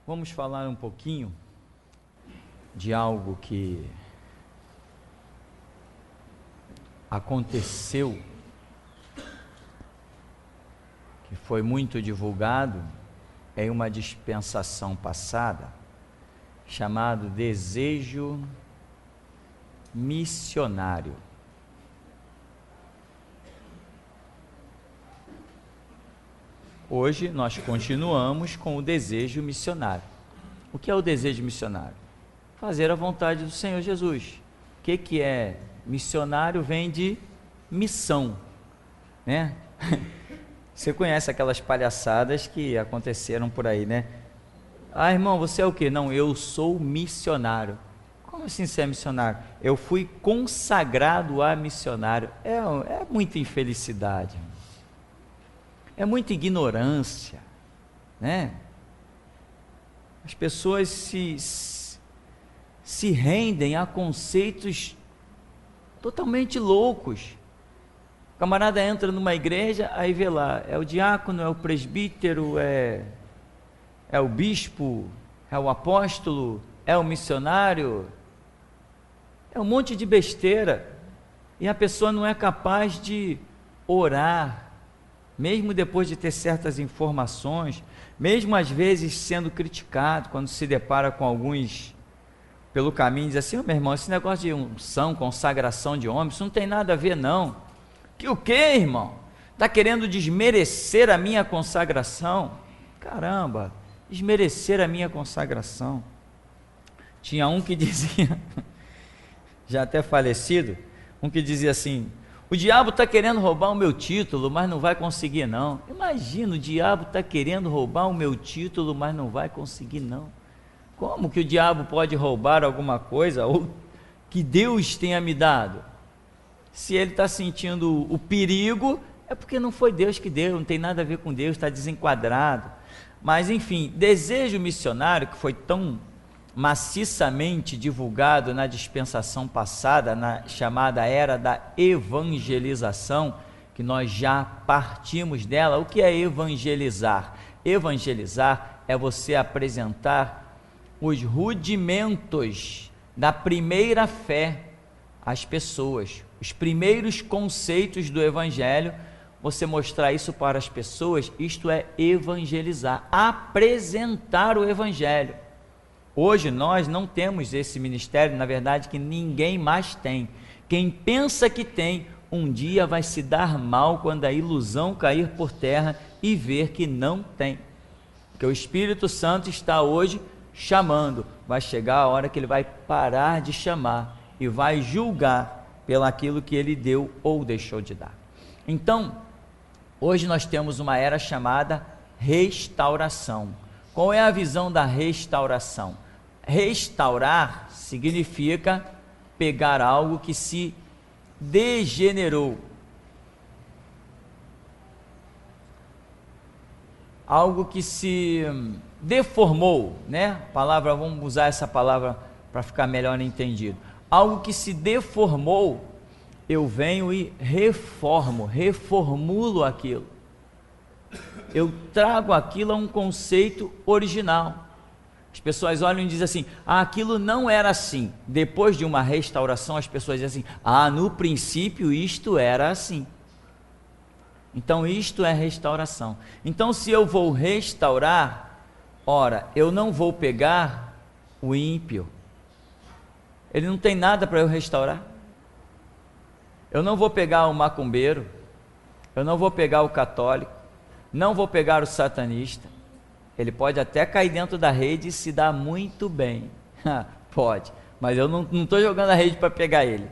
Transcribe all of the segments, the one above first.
Vamos falar um pouquinho de algo que aconteceu, que foi muito divulgado em uma dispensação passada, chamado desejo missionário. Hoje nós continuamos com o desejo missionário. O que é o desejo missionário? Fazer a vontade do Senhor Jesus. O que é missionário? Vem de missão, né? Você conhece aquelas palhaçadas que aconteceram por aí, né? Ah, irmão, você é o quê? Não, eu sou missionário. Como assim você é missionário? Eu fui consagrado a missionário. É muita infelicidade, é muita ignorância, né? As pessoas se rendem a conceitos totalmente loucos. O camarada entra numa igreja, aí vê lá, é o diácono, é o presbítero, é o bispo, é o apóstolo, é o missionário, é um monte de besteira, e a pessoa não é capaz de orar, mesmo depois de ter certas informações, mesmo às vezes sendo criticado, quando se depara com alguns pelo caminho, diz assim: meu irmão, esse negócio de unção, consagração de homem, isso não tem nada a ver não. Que o quê, irmão? Está querendo desmerecer a minha consagração? Caramba, desmerecer a minha consagração. Tinha um que dizia, já até falecido, um que dizia assim: o diabo está querendo roubar o meu título, mas não vai conseguir não. Imagina, o diabo está querendo roubar o meu título, mas não vai conseguir não. Como que o diabo pode roubar alguma coisa ou que Deus tenha me dado? Se ele está sentindo o perigo, é porque não foi Deus que deu, não tem nada a ver com Deus, está desenquadrado. Mas enfim, desejo missionário, que foi tão maciçamente divulgado na dispensação passada, na chamada era da evangelização, que nós já partimos dela. O que é evangelizar? Evangelizar é você apresentar os rudimentos da primeira fé às pessoas, os primeiros conceitos do evangelho, você mostrar isso para as pessoas. Isto é evangelizar, apresentar o evangelho. Hoje nós não temos esse ministério, na verdade que ninguém mais tem. Quem pensa que tem, um dia vai se dar mal quando a ilusão cair por terra e ver que não tem. Porque o Espírito Santo está hoje chamando, vai chegar a hora que ele vai parar de chamar e vai julgar pelaquilo que ele deu ou deixou de dar. Então, hoje nós temos uma era chamada restauração. Qual é a visão da restauração? Restaurar significa pegar algo que se degenerou, algo que se deformou, né? Palavra, vamos usar essa palavra para ficar melhor entendido. Algo que se deformou, eu venho e reformulo aquilo. Eu trago aquilo a um conceito original. As pessoas olham e dizem assim: aquilo não era assim. Depois de uma restauração, as pessoas dizem assim: no princípio isto era assim. Então isto é restauração. Então, se eu vou restaurar, ora, eu não vou pegar o ímpio, ele não tem nada para eu restaurar. Eu não vou pegar o macumbeiro, eu não vou pegar o católico, não vou pegar o satanista. Ele pode até cair dentro da rede e se dar muito bem, pode, mas eu não estou jogando a rede para pegar ele.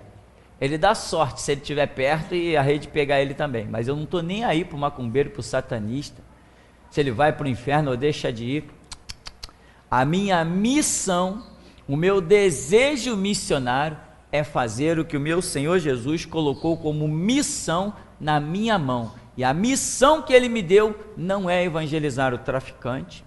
Ele dá sorte se ele estiver perto e a rede pegar ele também, mas eu não estou nem aí para o macumbeiro, para o satanista, se ele vai para o inferno ou deixa de ir. A minha missão, o meu desejo missionário é fazer o que o meu Senhor Jesus colocou como missão na minha mão. E a missão que ele me deu não é evangelizar o traficante,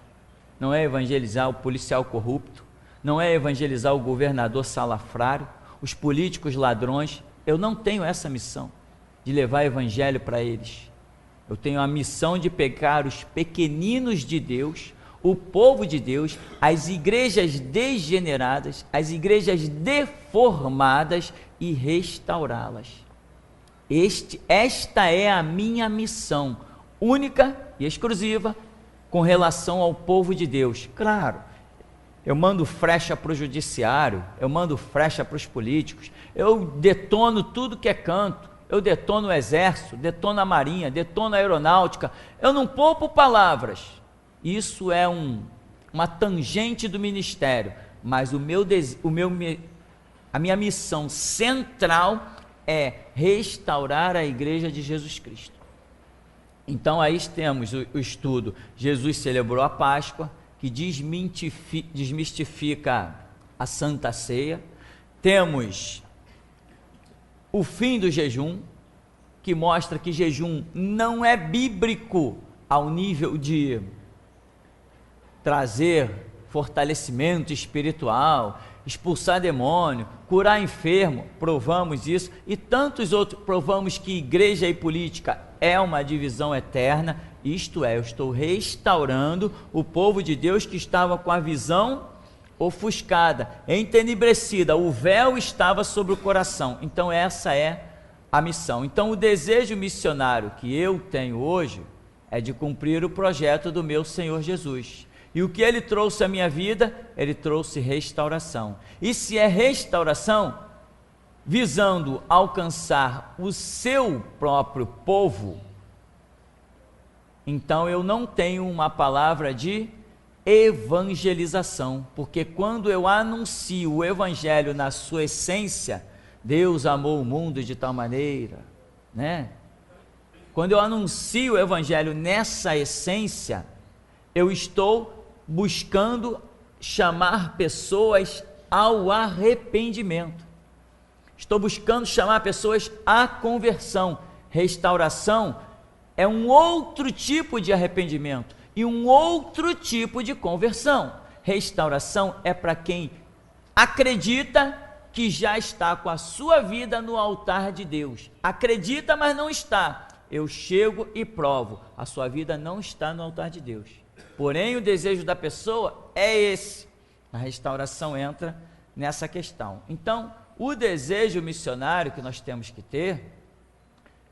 não é evangelizar o policial corrupto, não é evangelizar o governador salafrário, os políticos ladrões. Eu não tenho essa missão de levar evangelho para eles. Eu tenho a missão de pegar os pequeninos de Deus, o povo de Deus, as igrejas degeneradas, as igrejas deformadas e restaurá-las. Esta é a minha missão, única e exclusiva, com relação ao povo de Deus. Claro, eu mando flecha para o judiciário, eu mando flecha para os políticos, eu detono tudo que é canto, eu detono o exército, detono a marinha, detono a aeronáutica, eu não poupo palavras. Isso é uma tangente do ministério, mas a minha missão central é restaurar a igreja de Jesus Cristo. Então aí temos o estudo, Jesus celebrou a Páscoa, que desmistifica a Santa Ceia. Temos o fim do jejum, que mostra que jejum não é bíblico ao nível de trazer fortalecimento espiritual, expulsar demônio, curar enfermo, provamos isso, e tantos outros, provamos que igreja e política é uma divisão eterna, isto é, eu estou restaurando o povo de Deus que estava com a visão ofuscada, entenebrecida, o véu estava sobre o coração. Então essa é a missão. Então o desejo missionário que eu tenho hoje é de cumprir o projeto do meu Senhor Jesus. E o que ele trouxe à minha vida? Ele trouxe restauração. E se é restauração, visando alcançar o seu próprio povo, então eu não tenho uma palavra de evangelização, porque quando eu anuncio o evangelho na sua essência, Deus amou o mundo de tal maneira, né? Quando eu anuncio o evangelho nessa essência, eu estou buscando chamar pessoas ao arrependimento. Estou buscando chamar pessoas à conversão. Restauração é um outro tipo de arrependimento e um outro tipo de conversão. Restauração é para quem acredita que já está com a sua vida no altar de Deus. Acredita, mas não está. Eu chego e provo, a sua vida não está no altar de Deus. Porém, o desejo da pessoa é esse. A restauração entra nessa questão. Então, o desejo missionário que nós temos que ter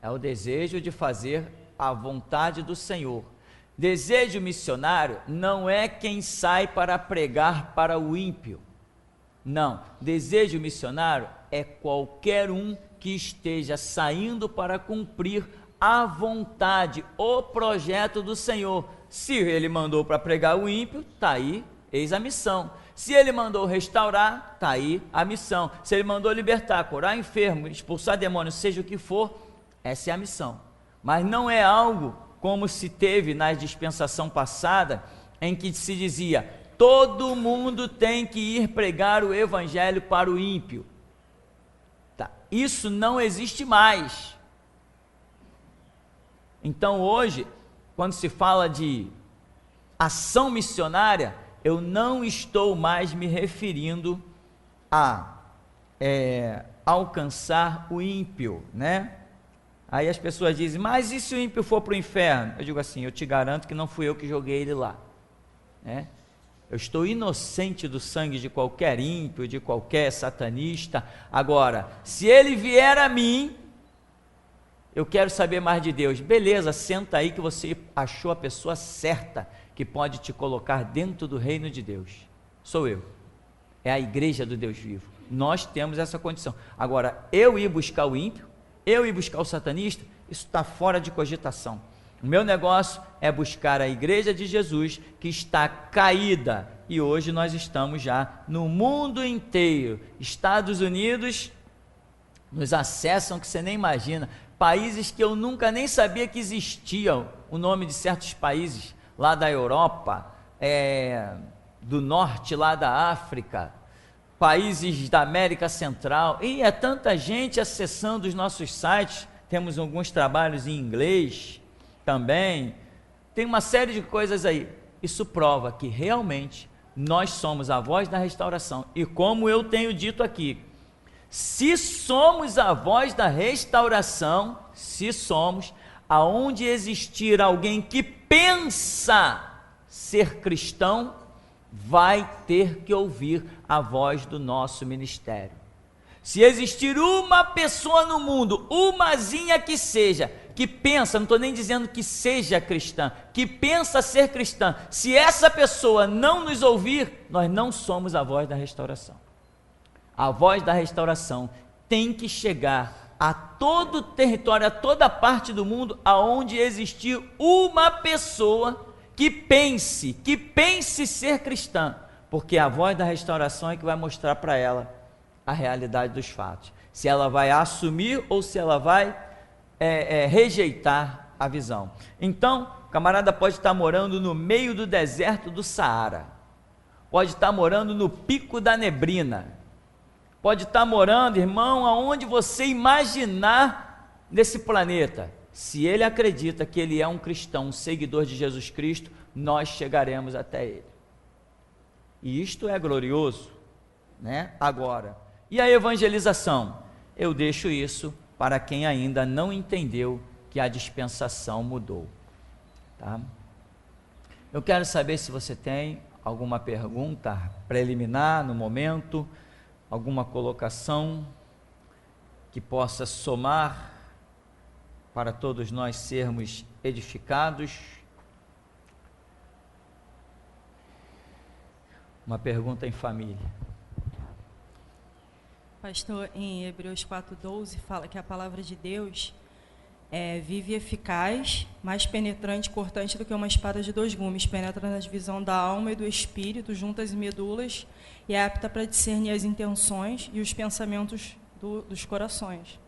é o desejo de fazer a vontade do Senhor. Desejo missionário não é quem sai para pregar para o ímpio. Não, desejo missionário é qualquer um que esteja saindo para cumprir a vontade, o projeto do Senhor. Se ele mandou para pregar o ímpio, está aí, eis a missão. Se ele mandou restaurar, está aí a missão. Se ele mandou libertar, curar enfermo, expulsar demônios, seja o que for, essa é a missão. Mas não é algo como se teve na dispensação passada, em que se dizia, todo mundo tem que ir pregar o evangelho para o ímpio. Tá. Isso não existe mais. Então hoje, quando se fala de ação missionária, eu não estou mais me referindo a alcançar o ímpio, né? Aí as pessoas dizem, mas e se o ímpio for para o inferno? Eu digo assim, eu te garanto que não fui eu que joguei ele lá, né? Eu estou inocente do sangue de qualquer ímpio, de qualquer satanista. Agora, se ele vier a mim, eu quero saber mais de Deus. Beleza, senta aí que você achou a pessoa certa que pode te colocar dentro do reino de Deus. Sou eu. É a igreja do Deus vivo. Nós temos essa condição. Agora, eu ir buscar o ímpio, eu ir buscar o satanista, isso está fora de cogitação. O meu negócio é buscar a igreja de Jesus que está caída. E hoje nós estamos já no mundo inteiro. Estados Unidos nos acessam que você nem imagina. Países que eu nunca nem sabia que existiam, o nome de certos países lá da Europa, do norte, lá da África, países da América Central, e é tanta gente acessando os nossos sites, temos alguns trabalhos em inglês também, tem uma série de coisas aí. Isso prova que realmente nós somos a voz da restauração, e como eu tenho dito aqui, se somos a voz da restauração, se somos, aonde existir alguém que pensa ser cristão, vai ter que ouvir a voz do nosso ministério. Se existir uma pessoa no mundo, umazinha que seja, que pensa, não estou nem dizendo que seja cristã, que pensa ser cristã, se essa pessoa não nos ouvir, nós não somos a voz da restauração. A voz da restauração tem que chegar a todo o território, a toda parte do mundo, aonde existir uma pessoa que pense ser cristã, porque a voz da restauração é que vai mostrar para ela a realidade dos fatos, se ela vai assumir ou se ela vai rejeitar a visão. Então, o camarada pode estar morando no meio do deserto do Saara, pode estar morando no pico da neblina, pode estar morando, irmão, aonde você imaginar nesse planeta. Se ele acredita que ele é um cristão, um seguidor de Jesus Cristo, nós chegaremos até ele. E isto é glorioso, né? Agora, e a evangelização? Eu deixo isso para quem ainda não entendeu que a dispensação mudou, tá? Eu quero saber se você tem alguma pergunta preliminar no momento, alguma colocação que possa somar para todos nós sermos edificados. Uma pergunta em família. Pastor, em Hebreus 4:12 fala que a palavra de Deus é viva e eficaz, mais penetrante e cortante do que uma espada de 2 gumes, penetra na divisão da alma e do espírito, juntas e medulas, e é apta para discernir as intenções e os pensamentos dos corações.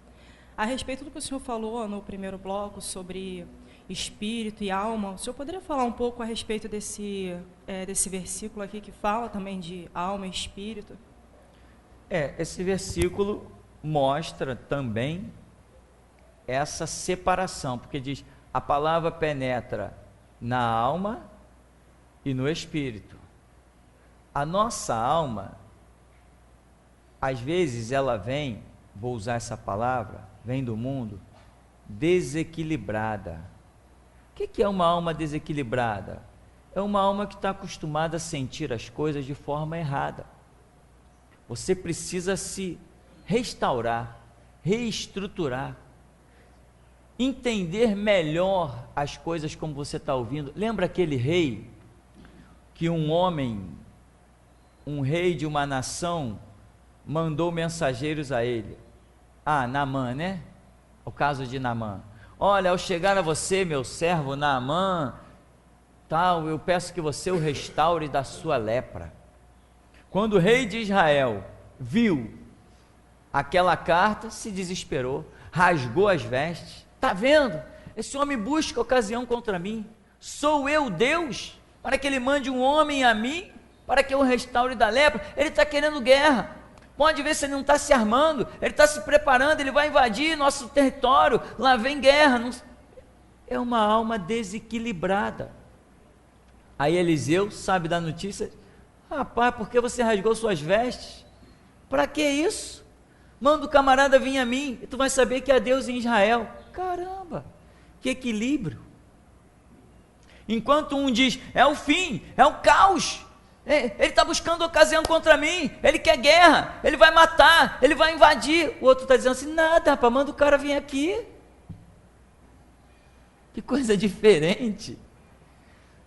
A respeito do que o senhor falou no primeiro bloco sobre espírito e alma, o senhor poderia falar um pouco a respeito desse versículo aqui que fala também de alma e espírito? Esse versículo mostra também essa separação, porque diz, a palavra penetra na alma e no espírito. A nossa alma, às vezes ela vem, vou usar essa palavra, vem do mundo, desequilibrada. O que é uma alma desequilibrada? É uma alma que está acostumada a sentir as coisas de forma errada. Você precisa se restaurar, reestruturar, entender melhor as coisas como você está ouvindo. Lembra aquele rei, que um rei de uma nação, mandou mensageiros a ele? Naamã, né? O caso de Naamã. Olha, ao chegar a você, meu servo Naamã, eu peço que você o restaure da sua lepra. Quando o rei de Israel viu aquela carta, se desesperou, rasgou as vestes. Está vendo? Esse homem busca ocasião contra mim. Sou eu Deus para que ele mande um homem a mim, para que eu o restaure da lepra? Ele está querendo guerra. Pode ver se ele não está se armando, ele está se preparando, ele vai invadir nosso território, lá vem guerra. É uma alma desequilibrada. Aí Eliseu sabe da notícia: rapaz, por que você rasgou suas vestes? Para que isso? Manda o camarada vir a mim, e tu vai saber que há Deus em Israel. Caramba, que equilíbrio. Enquanto um diz, é o fim, é o caos, ele está buscando ocasião contra mim, ele quer guerra, ele vai matar, ele vai invadir. O outro está dizendo assim, nada, rapaz, manda o cara vir aqui. Que coisa diferente.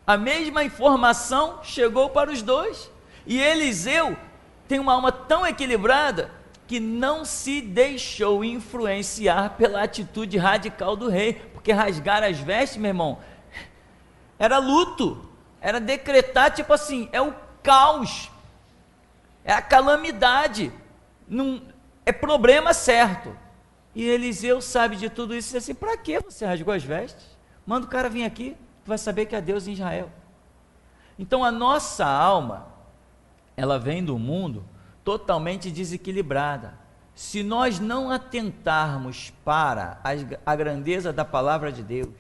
A mesma informação chegou para os dois, e Eliseu tem uma alma tão equilibrada, que não se deixou influenciar pela atitude radical do rei, porque rasgar as vestes, meu irmão, era luto, era decretar, tipo assim, é o caos, é a calamidade, não, é problema certo. E Eliseu sabe de tudo isso e disse assim, para que você rasgou as vestes? Manda o cara vir aqui, tu vai saber que há Deus em Israel. Então a nossa alma, ela vem do mundo totalmente desequilibrada. Se nós não atentarmos para a grandeza da palavra de Deus,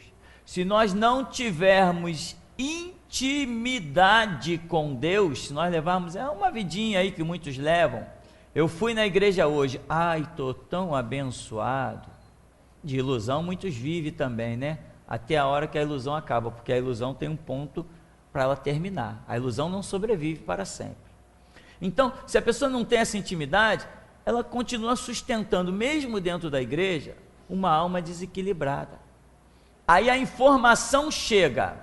se nós não tivermos intimidade com Deus, se nós levarmos, uma vidinha aí que muitos levam, eu fui na igreja hoje, estou tão abençoado, de ilusão muitos vivem também, né? Até a hora que a ilusão acaba, porque a ilusão tem um ponto para ela terminar. A ilusão não sobrevive para sempre. Então, se a pessoa não tem essa intimidade, ela continua sustentando, mesmo dentro da igreja, uma alma desequilibrada. Aí a informação chega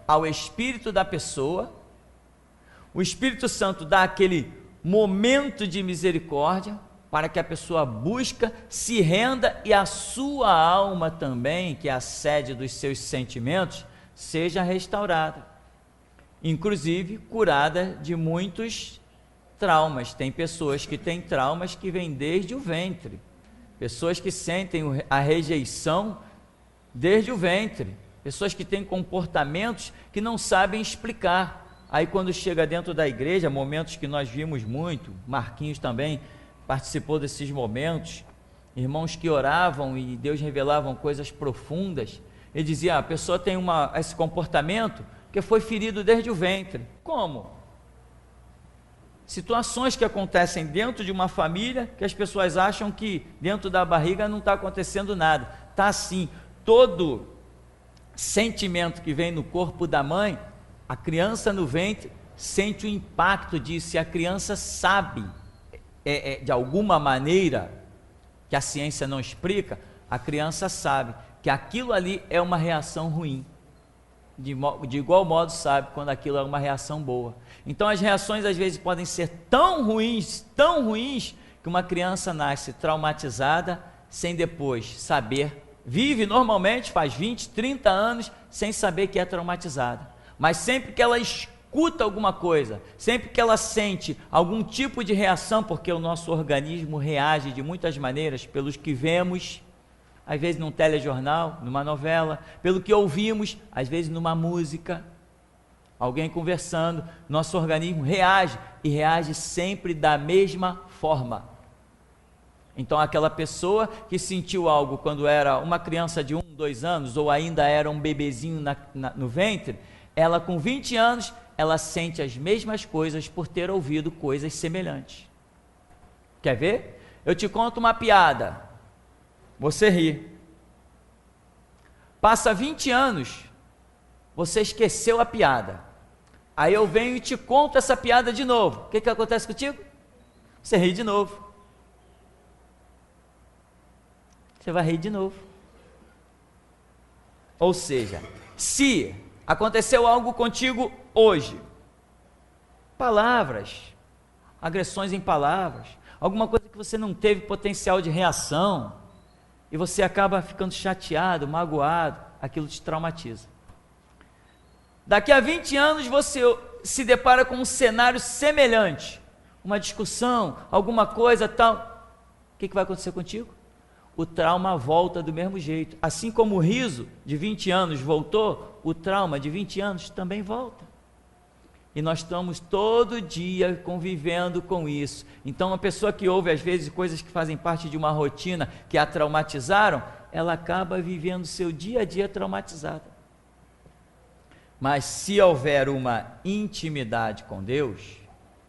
ao espírito da pessoa, o Espírito Santo dá aquele momento de misericórdia, para que a pessoa busca, se renda e a sua alma também, que é a sede dos seus sentimentos, seja restaurada, inclusive curada de muitos traumas. Tem pessoas que têm traumas que vêm desde o ventre, pessoas que sentem a rejeição desde o ventre, pessoas que têm comportamentos que não sabem explicar. Aí quando chega dentro da igreja, momentos que nós vimos muito, Marquinhos também participou desses momentos, irmãos que oravam e Deus revelavam coisas profundas, ele dizia, a pessoa tem esse comportamento que foi ferido desde o ventre. Como? Situações que acontecem dentro de uma família, que as pessoas acham que dentro da barriga não está acontecendo nada, está sim. Todo sentimento que vem no corpo da mãe, a criança no ventre sente o impacto disso, e a criança sabe, de alguma maneira, que a ciência não explica, a criança sabe que aquilo ali é uma reação ruim, de igual modo sabe quando aquilo é uma reação boa. Então as reações às vezes podem ser tão ruins, que uma criança nasce traumatizada, sem depois saber, vive normalmente, faz 20, 30 anos, sem saber que é traumatizada, mas sempre que ela escuta alguma coisa, sempre que ela sente algum tipo de reação, porque o nosso organismo reage de muitas maneiras, pelos que vemos, às vezes num telejornal, numa novela, pelo que ouvimos, às vezes numa música, alguém conversando, nosso organismo reage, e reage sempre da mesma forma. Então aquela pessoa que sentiu algo quando era uma criança de 1, 2 anos, ou ainda era um bebezinho no ventre, ela com 20 anos, ela sente as mesmas coisas por ter ouvido coisas semelhantes. Quer ver? Eu te conto uma piada, você ri. Passa 20 anos, você esqueceu a piada. Aí eu venho e te conto essa piada de novo. O que acontece contigo? Você ri de novo. Você vai rir de novo. Ou seja, se aconteceu algo contigo hoje, palavras, agressões em palavras, alguma coisa que você não teve potencial de reação, e você acaba ficando chateado, magoado, aquilo te traumatiza. Daqui a 20 anos você se depara com um cenário semelhante, uma discussão, alguma coisa tal, o que vai acontecer contigo? O trauma volta do mesmo jeito, assim como o riso de 20 anos voltou, o trauma de 20 anos também volta, e nós estamos todo dia convivendo com isso. Então uma pessoa que ouve às vezes coisas que fazem parte de uma rotina, que a traumatizaram, ela acaba vivendo seu dia a dia traumatizada. Mas se houver uma intimidade com Deus,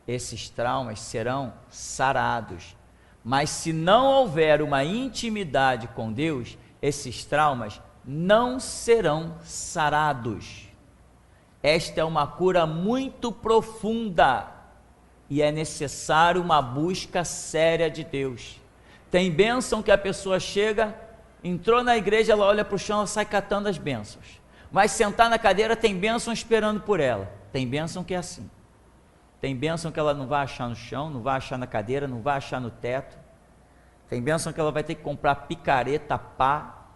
esses traumas serão sarados. Mas se não houver uma intimidade com Deus, esses traumas não serão sarados. Esta é uma cura muito profunda e é necessário uma busca séria de Deus. Tem bênção que a pessoa chega, entrou na igreja, ela olha para o chão, ela sai catando as bênçãos. Vai sentar na cadeira, tem bênção esperando por ela. Tem bênção que é assim. Tem bênção que ela não vai achar no chão, não vai achar na cadeira, não vai achar no teto. Tem bênção que ela vai ter que comprar picareta, pá,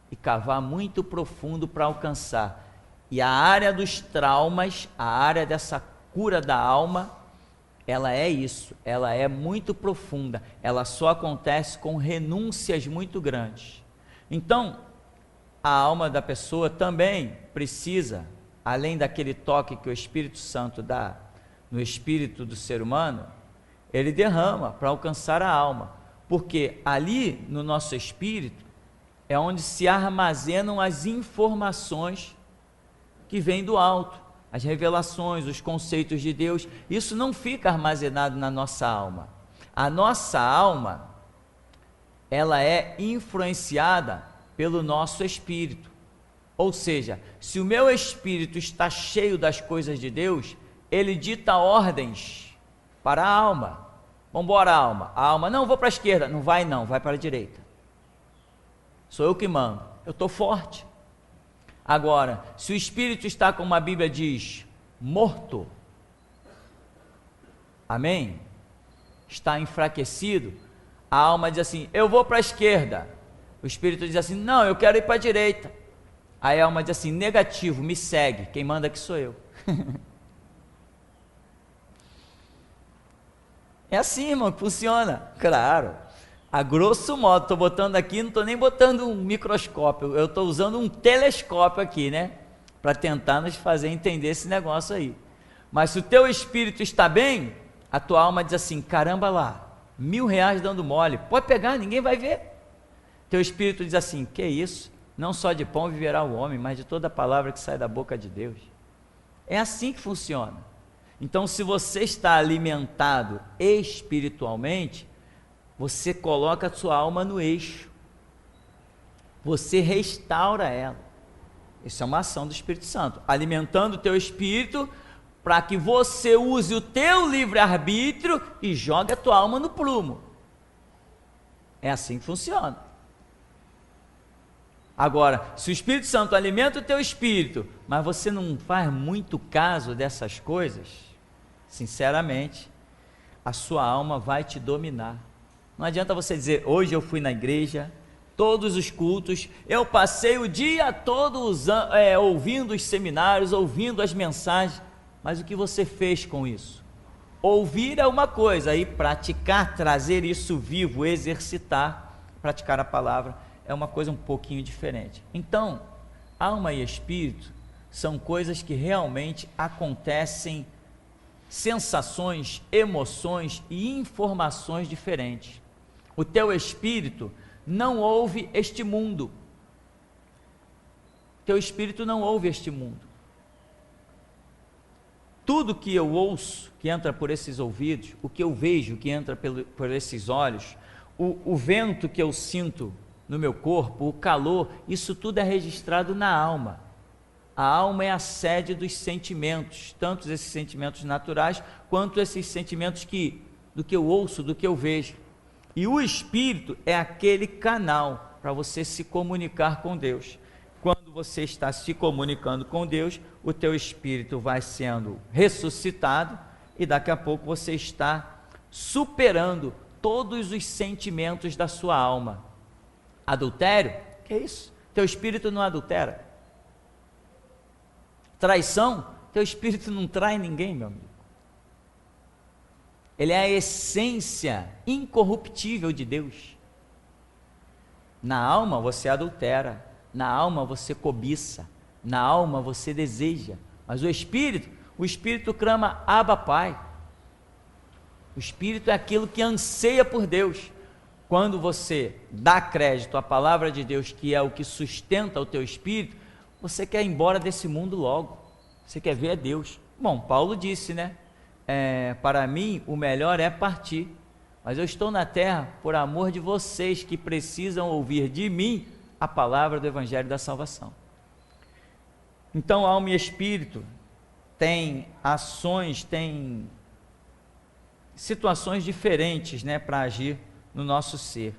e cavar muito profundo para alcançar. E a área dos traumas, a área dessa cura da alma, ela é isso, ela é muito profunda, ela só acontece com renúncias muito grandes. Então, a alma da pessoa também precisa, além daquele toque que o Espírito Santo dá no espírito do ser humano, ele derrama para alcançar a alma, porque ali no nosso espírito é onde se armazenam as informações que vêm do alto, as revelações, os conceitos de Deus. Isso não fica armazenado na nossa alma. A nossa alma, ela é influenciada pelo nosso espírito. Ou seja, se o meu espírito está cheio das coisas de Deus, ele dita ordens para a alma. Vamos embora, alma. A alma, não, vou para a esquerda. Não, vai para a direita. Sou eu que mando. Eu estou forte. Agora, se o espírito está, como a Bíblia diz, morto, amém? Está enfraquecido, a alma diz assim, eu vou para a esquerda. O espírito diz assim, não, eu quero ir para a direita. Aí a alma diz assim, negativo, me segue, quem manda aqui sou eu. É assim, irmão, que funciona. Claro, a grosso modo, estou botando aqui, não estou nem botando um microscópio, eu estou usando um telescópio aqui, né? Para tentar nos fazer entender esse negócio aí. Mas se o teu espírito está bem, a tua alma diz assim, caramba lá, R$1.000 dando mole, pode pegar, ninguém vai ver. Teu espírito diz assim, que isso? Não só de pão viverá o homem, mas de toda palavra que sai da boca de Deus. É assim que funciona. Então, se você está alimentado espiritualmente, você coloca a sua alma no eixo, você restaura ela. Isso é uma ação do Espírito Santo, alimentando o teu espírito, para que você use o teu livre-arbítrio e jogue a tua alma no prumo. É assim que funciona. Agora, se o Espírito Santo alimenta o teu espírito, mas você não faz muito caso dessas coisas, sinceramente, a sua alma vai te dominar. Não adianta você dizer, hoje eu fui na igreja, todos os cultos, eu passei o dia todo ouvindo os seminários, ouvindo as mensagens, mas o que você fez com isso? Ouvir é uma coisa, e praticar, trazer isso vivo, exercitar, praticar a palavra, é uma coisa um pouquinho diferente. Então, alma e espírito são coisas que realmente acontecem, sensações, emoções e informações diferentes. O teu espírito não ouve este mundo. Teu espírito não ouve este mundo. Tudo que eu ouço, que entra por esses ouvidos, o que eu vejo, que entra por esses olhos, o vento que eu sinto no meu corpo, o calor, isso tudo é registrado na alma. A alma é a sede dos sentimentos, tanto esses sentimentos naturais, quanto esses sentimentos do que eu ouço, do que eu vejo. E o espírito é aquele canal para você se comunicar com Deus. Quando você está se comunicando com Deus, o teu espírito vai sendo ressuscitado e daqui a pouco você está superando todos os sentimentos da sua alma. Adultério? Que é isso? Teu espírito não adultera. Traição? Teu espírito não trai ninguém, meu amigo. Ele é a essência incorruptível de Deus. Na alma você adultera, na alma você cobiça, na alma você deseja, mas o espírito clama, Abba, Pai. O espírito é aquilo que anseia por Deus. Quando você dá crédito à palavra de Deus, que é o que sustenta o teu espírito, você quer ir embora desse mundo logo, você quer ver a Deus. Bom, Paulo disse, né? Para mim o melhor é partir, mas eu estou na terra por amor de vocês que precisam ouvir de mim a palavra do Evangelho da Salvação. Então, alma e espírito tem ações, tem situações diferentes, né, para agir no nosso ser,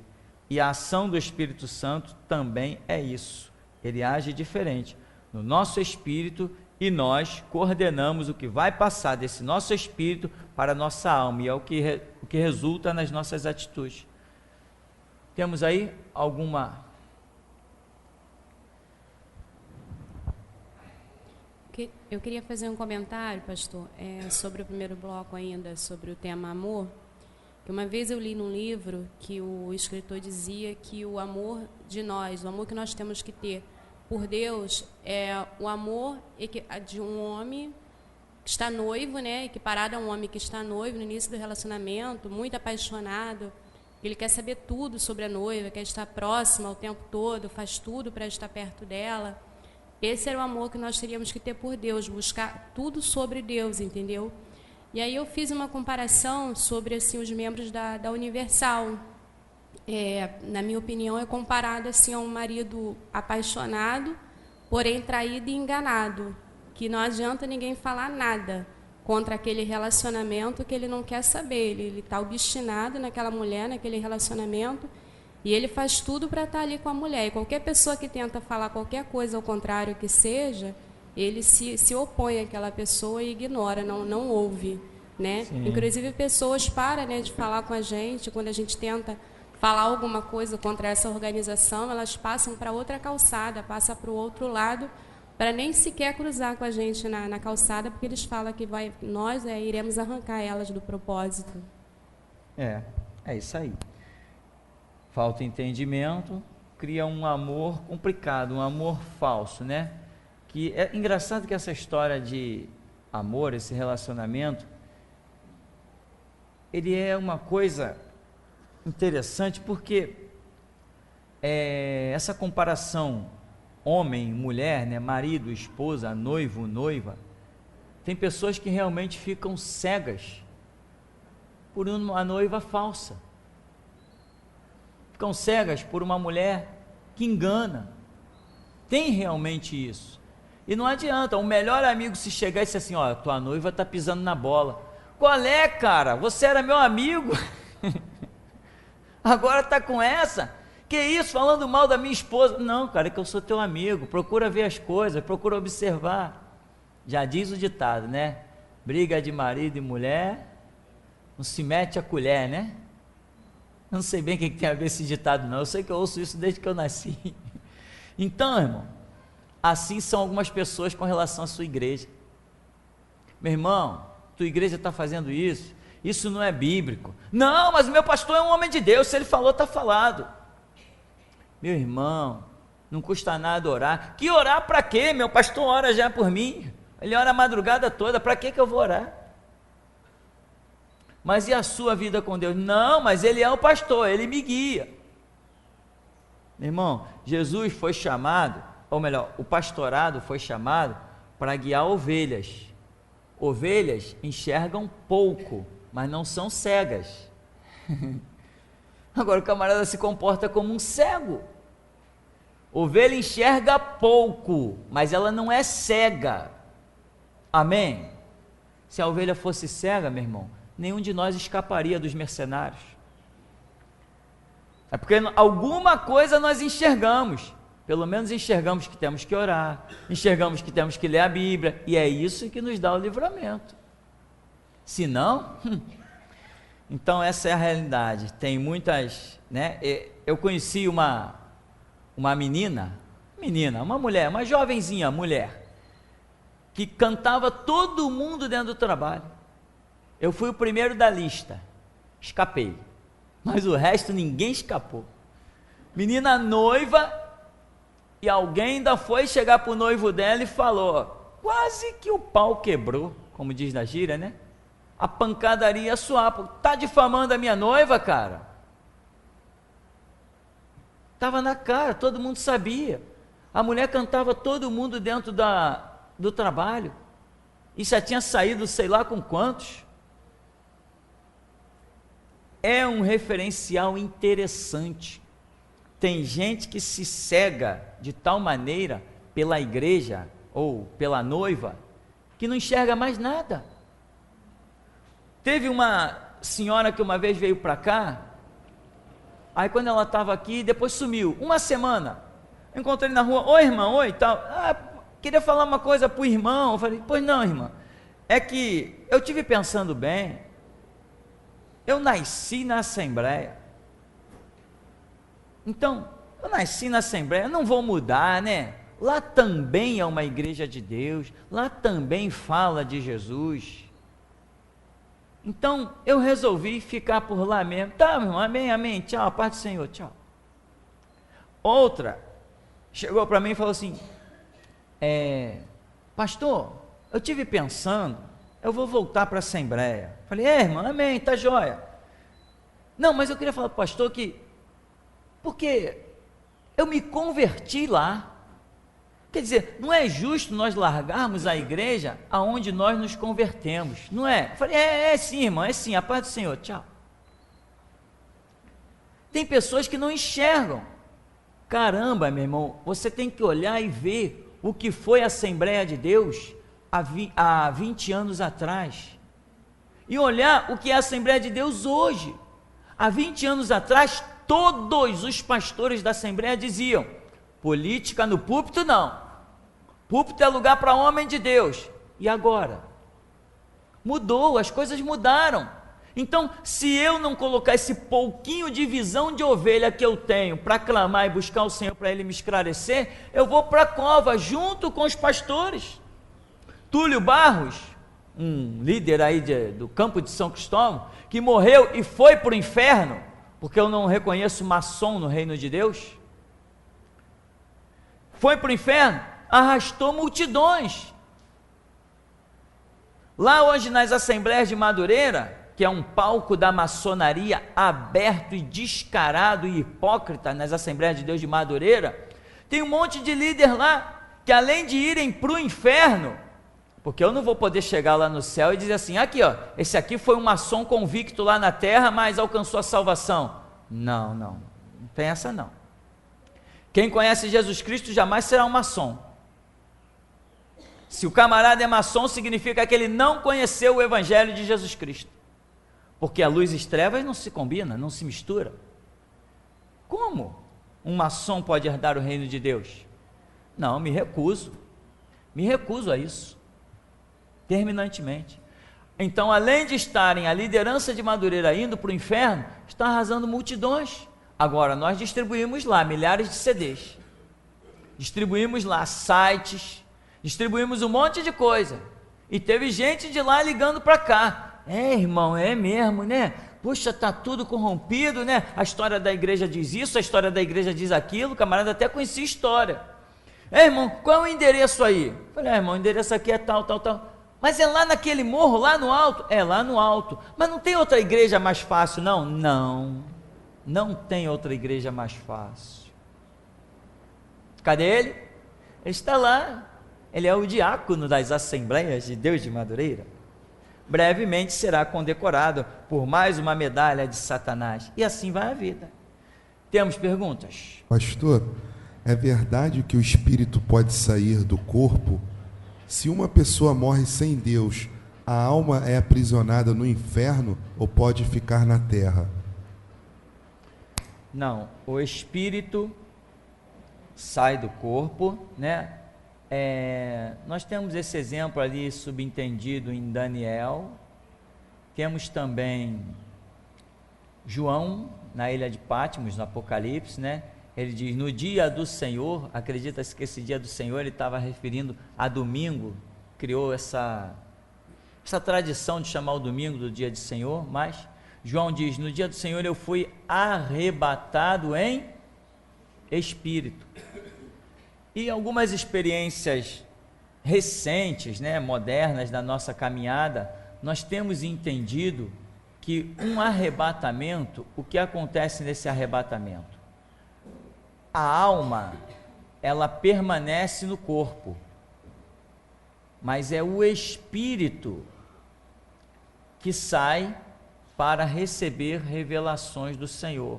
e a ação do Espírito Santo também é isso, ele age diferente no nosso espírito e nós coordenamos o que vai passar desse nosso espírito para a nossa alma, e é o que resulta nas nossas atitudes. Temos aí alguma... Eu queria fazer um comentário, pastor, sobre o primeiro bloco ainda, sobre o tema amor. Que uma vez eu li num livro que o escritor dizia que o amor de nós, o amor que nós temos que ter por Deus, é o amor de um homem que está noivo, né? Equiparado a um homem que está noivo no início do relacionamento, muito apaixonado. Ele quer saber tudo sobre a noiva, quer estar próximo ao tempo todo, faz tudo para estar perto dela. Esse era o amor que nós teríamos que ter por Deus, buscar tudo sobre Deus, entendeu? E aí eu fiz uma comparação sobre assim, os membros da Universal. Na minha opinião, é comparado assim, a um marido apaixonado porém traído e enganado, que não adianta ninguém falar nada contra aquele relacionamento que ele não quer saber, ele está obstinado naquela mulher, naquele relacionamento, e ele faz tudo para estar ali com a mulher. E qualquer pessoa que tenta falar qualquer coisa ao contrário que seja, ele se opõe àquela pessoa e ignora, não ouve, né? Inclusive pessoas param, né, de falar com a gente, quando a gente tenta falar alguma coisa contra essa organização, elas passam para outra calçada, passam para o outro lado, para nem sequer cruzar com a gente na calçada, porque eles falam que nós iremos arrancar elas do propósito. É isso aí. Falta entendimento, cria um amor complicado, um amor falso, né? Que é engraçado que essa história de amor, esse relacionamento, ele é uma coisa interessante, porque essa comparação homem, mulher, né, marido, esposa, noivo, noiva, tem pessoas que realmente ficam cegas por uma noiva falsa, ficam cegas por uma mulher que engana. Tem realmente isso. E não adianta, o melhor amigo se chegar e dizer assim, ó, tua noiva está pisando na bola. Qual é, cara? Você era meu amigo. Agora está com essa? Que isso, falando mal da minha esposa? Não, cara, é que eu sou teu amigo, procura ver as coisas, procura observar. Já diz o ditado, né? Briga de marido e mulher, não se mete a colher, né? Eu não sei bem o que tem a ver esse ditado não, eu sei que eu ouço isso desde que eu nasci. Então, irmão, assim são algumas pessoas com relação à sua igreja. Meu irmão, tua igreja está fazendo isso, isso não é bíblico. Não, mas o meu pastor é um homem de Deus, se ele falou, está falado. Meu irmão, não custa nada orar. Que orar para quê? Meu pastor ora já por mim, ele ora a madrugada toda, para que eu vou orar? Mas e a sua vida com Deus? Não, mas ele é o pastor, ele me guia. Meu irmão, Jesus foi chamado, ou melhor, o pastorado foi chamado para guiar ovelhas. Ovelhas enxergam pouco, mas não são cegas. Agora o camarada se comporta como um cego. Ovelha enxerga pouco, mas ela não é cega. Amém? Se a ovelha fosse cega, meu irmão, nenhum de nós escaparia dos mercenários. É porque alguma coisa nós enxergamos. Pelo menos enxergamos que temos que orar, enxergamos que temos que ler a Bíblia, e é isso que nos dá o livramento. Se não, então essa é a realidade. Tem muitas, né? Eu conheci uma menina, uma mulher, uma jovenzinha mulher, que cantava todo mundo dentro do trabalho. Eu fui o primeiro da lista, escapei, mas o resto ninguém escapou. Menina noiva, e alguém ainda foi chegar para o noivo dela e falou, quase que o pau quebrou, como diz na gíria, né? A pancadaria ia suar, tá difamando a minha noiva, cara? Estava na cara, todo mundo sabia. A mulher cantava todo mundo dentro do trabalho, e já tinha saído sei lá com quantos. É um referencial interessante. Tem gente que se cega de tal maneira pela igreja ou pela noiva que não enxerga mais nada. Teve uma senhora que uma vez veio para cá, aí quando ela estava aqui, depois sumiu, uma semana, eu encontrei na rua, oi irmão, oi tal, queria falar uma coisa para o irmão. Eu falei, pois não irmã, é que eu tive pensando bem, eu nasci na Assembleia, então, eu nasci na Assembleia, não vou mudar, né? Lá também é uma igreja de Deus, lá também fala de Jesus. Então, eu resolvi ficar por lá mesmo. Tá, meu irmão, amém, amém, tchau, paz do Senhor, tchau. Outra, chegou para mim e falou assim, pastor, eu tive pensando, eu vou voltar para a Assembleia. Falei, irmão, amém, tá jóia. Não, mas eu queria falar para o pastor que, porque eu me converti lá. Quer dizer, não é justo nós largarmos a igreja aonde nós nos convertemos, não é? Eu falei, sim, irmão, é sim, a paz do Senhor, tchau. Tem pessoas que não enxergam. Caramba, meu irmão, você tem que olhar e ver o que foi a Assembleia de Deus há 20 anos atrás e olhar o que é a Assembleia de Deus hoje. Há 20 anos atrás, todos os pastores da Assembleia diziam: política no púlpito não, púlpito é lugar para homem de Deus. E agora? Mudou, as coisas mudaram. Então, se eu não colocar esse pouquinho de visão de ovelha que eu tenho para clamar e buscar o Senhor para Ele me esclarecer, eu vou para a cova junto com os pastores. Túlio Barros, um líder aí do campo de São Cristóvão, que morreu e foi para o inferno, porque eu não reconheço maçom no reino de Deus, foi para o inferno, arrastou multidões. Lá hoje nas Assembleias de Madureira, que é um palco da maçonaria aberto e descarado e hipócrita, nas Assembleias de Deus de Madureira, tem um monte de líder lá, que além de irem para o inferno, porque eu não vou poder chegar lá no céu e dizer assim: aqui ó, esse aqui foi um maçom convicto lá na terra, mas alcançou a salvação. Não tem essa não. Quem conhece Jesus Cristo jamais será um maçom. Se o camarada é maçom, significa que ele não conheceu o Evangelho de Jesus Cristo, porque a luz e as trevas não se combinam, não se mistura. Como um maçom pode herdar o reino de Deus? Não, me recuso a isso, terminantemente. Então, além de estarem a liderança de Madureira indo para o inferno, está arrasando multidões. Agora, nós distribuímos lá milhares de CDs, distribuímos lá sites, distribuímos um monte de coisa, e teve gente de lá ligando para cá: é irmão, é mesmo, né? Puxa, está tudo corrompido, né? A história da igreja diz isso, a história da igreja diz aquilo. O camarada até conhecia história. É irmão, qual é o endereço aí? Falei: irmão, o endereço aqui é tal. Mas é lá naquele morro, lá no alto? É lá no alto. Mas não tem outra igreja mais fácil, não? Não tem outra igreja mais fácil. Cadê ele? Ele está lá. Ele é o diácono das Assembleias de Deus de Madureira. Brevemente será condecorado por mais uma medalha de Satanás. E assim vai a vida. Temos perguntas? Pastor, é verdade que o espírito pode sair do corpo? Se uma pessoa morre sem Deus, a alma é aprisionada no inferno ou pode ficar na terra? Não, o espírito sai do corpo, né? Nós temos esse exemplo ali subentendido em Daniel, temos também João na ilha de Patmos, no Apocalipse, né? Ele diz: no dia do Senhor. Acredita-se que esse dia do Senhor ele estava referindo a domingo, criou essa tradição de chamar o domingo do dia do Senhor, mas João diz: no dia do Senhor eu fui arrebatado em espírito. E algumas experiências recentes, né, modernas da nossa caminhada, nós temos entendido que um arrebatamento, o que acontece nesse arrebatamento? A alma, ela permanece no corpo, mas é o espírito que sai para receber revelações do Senhor.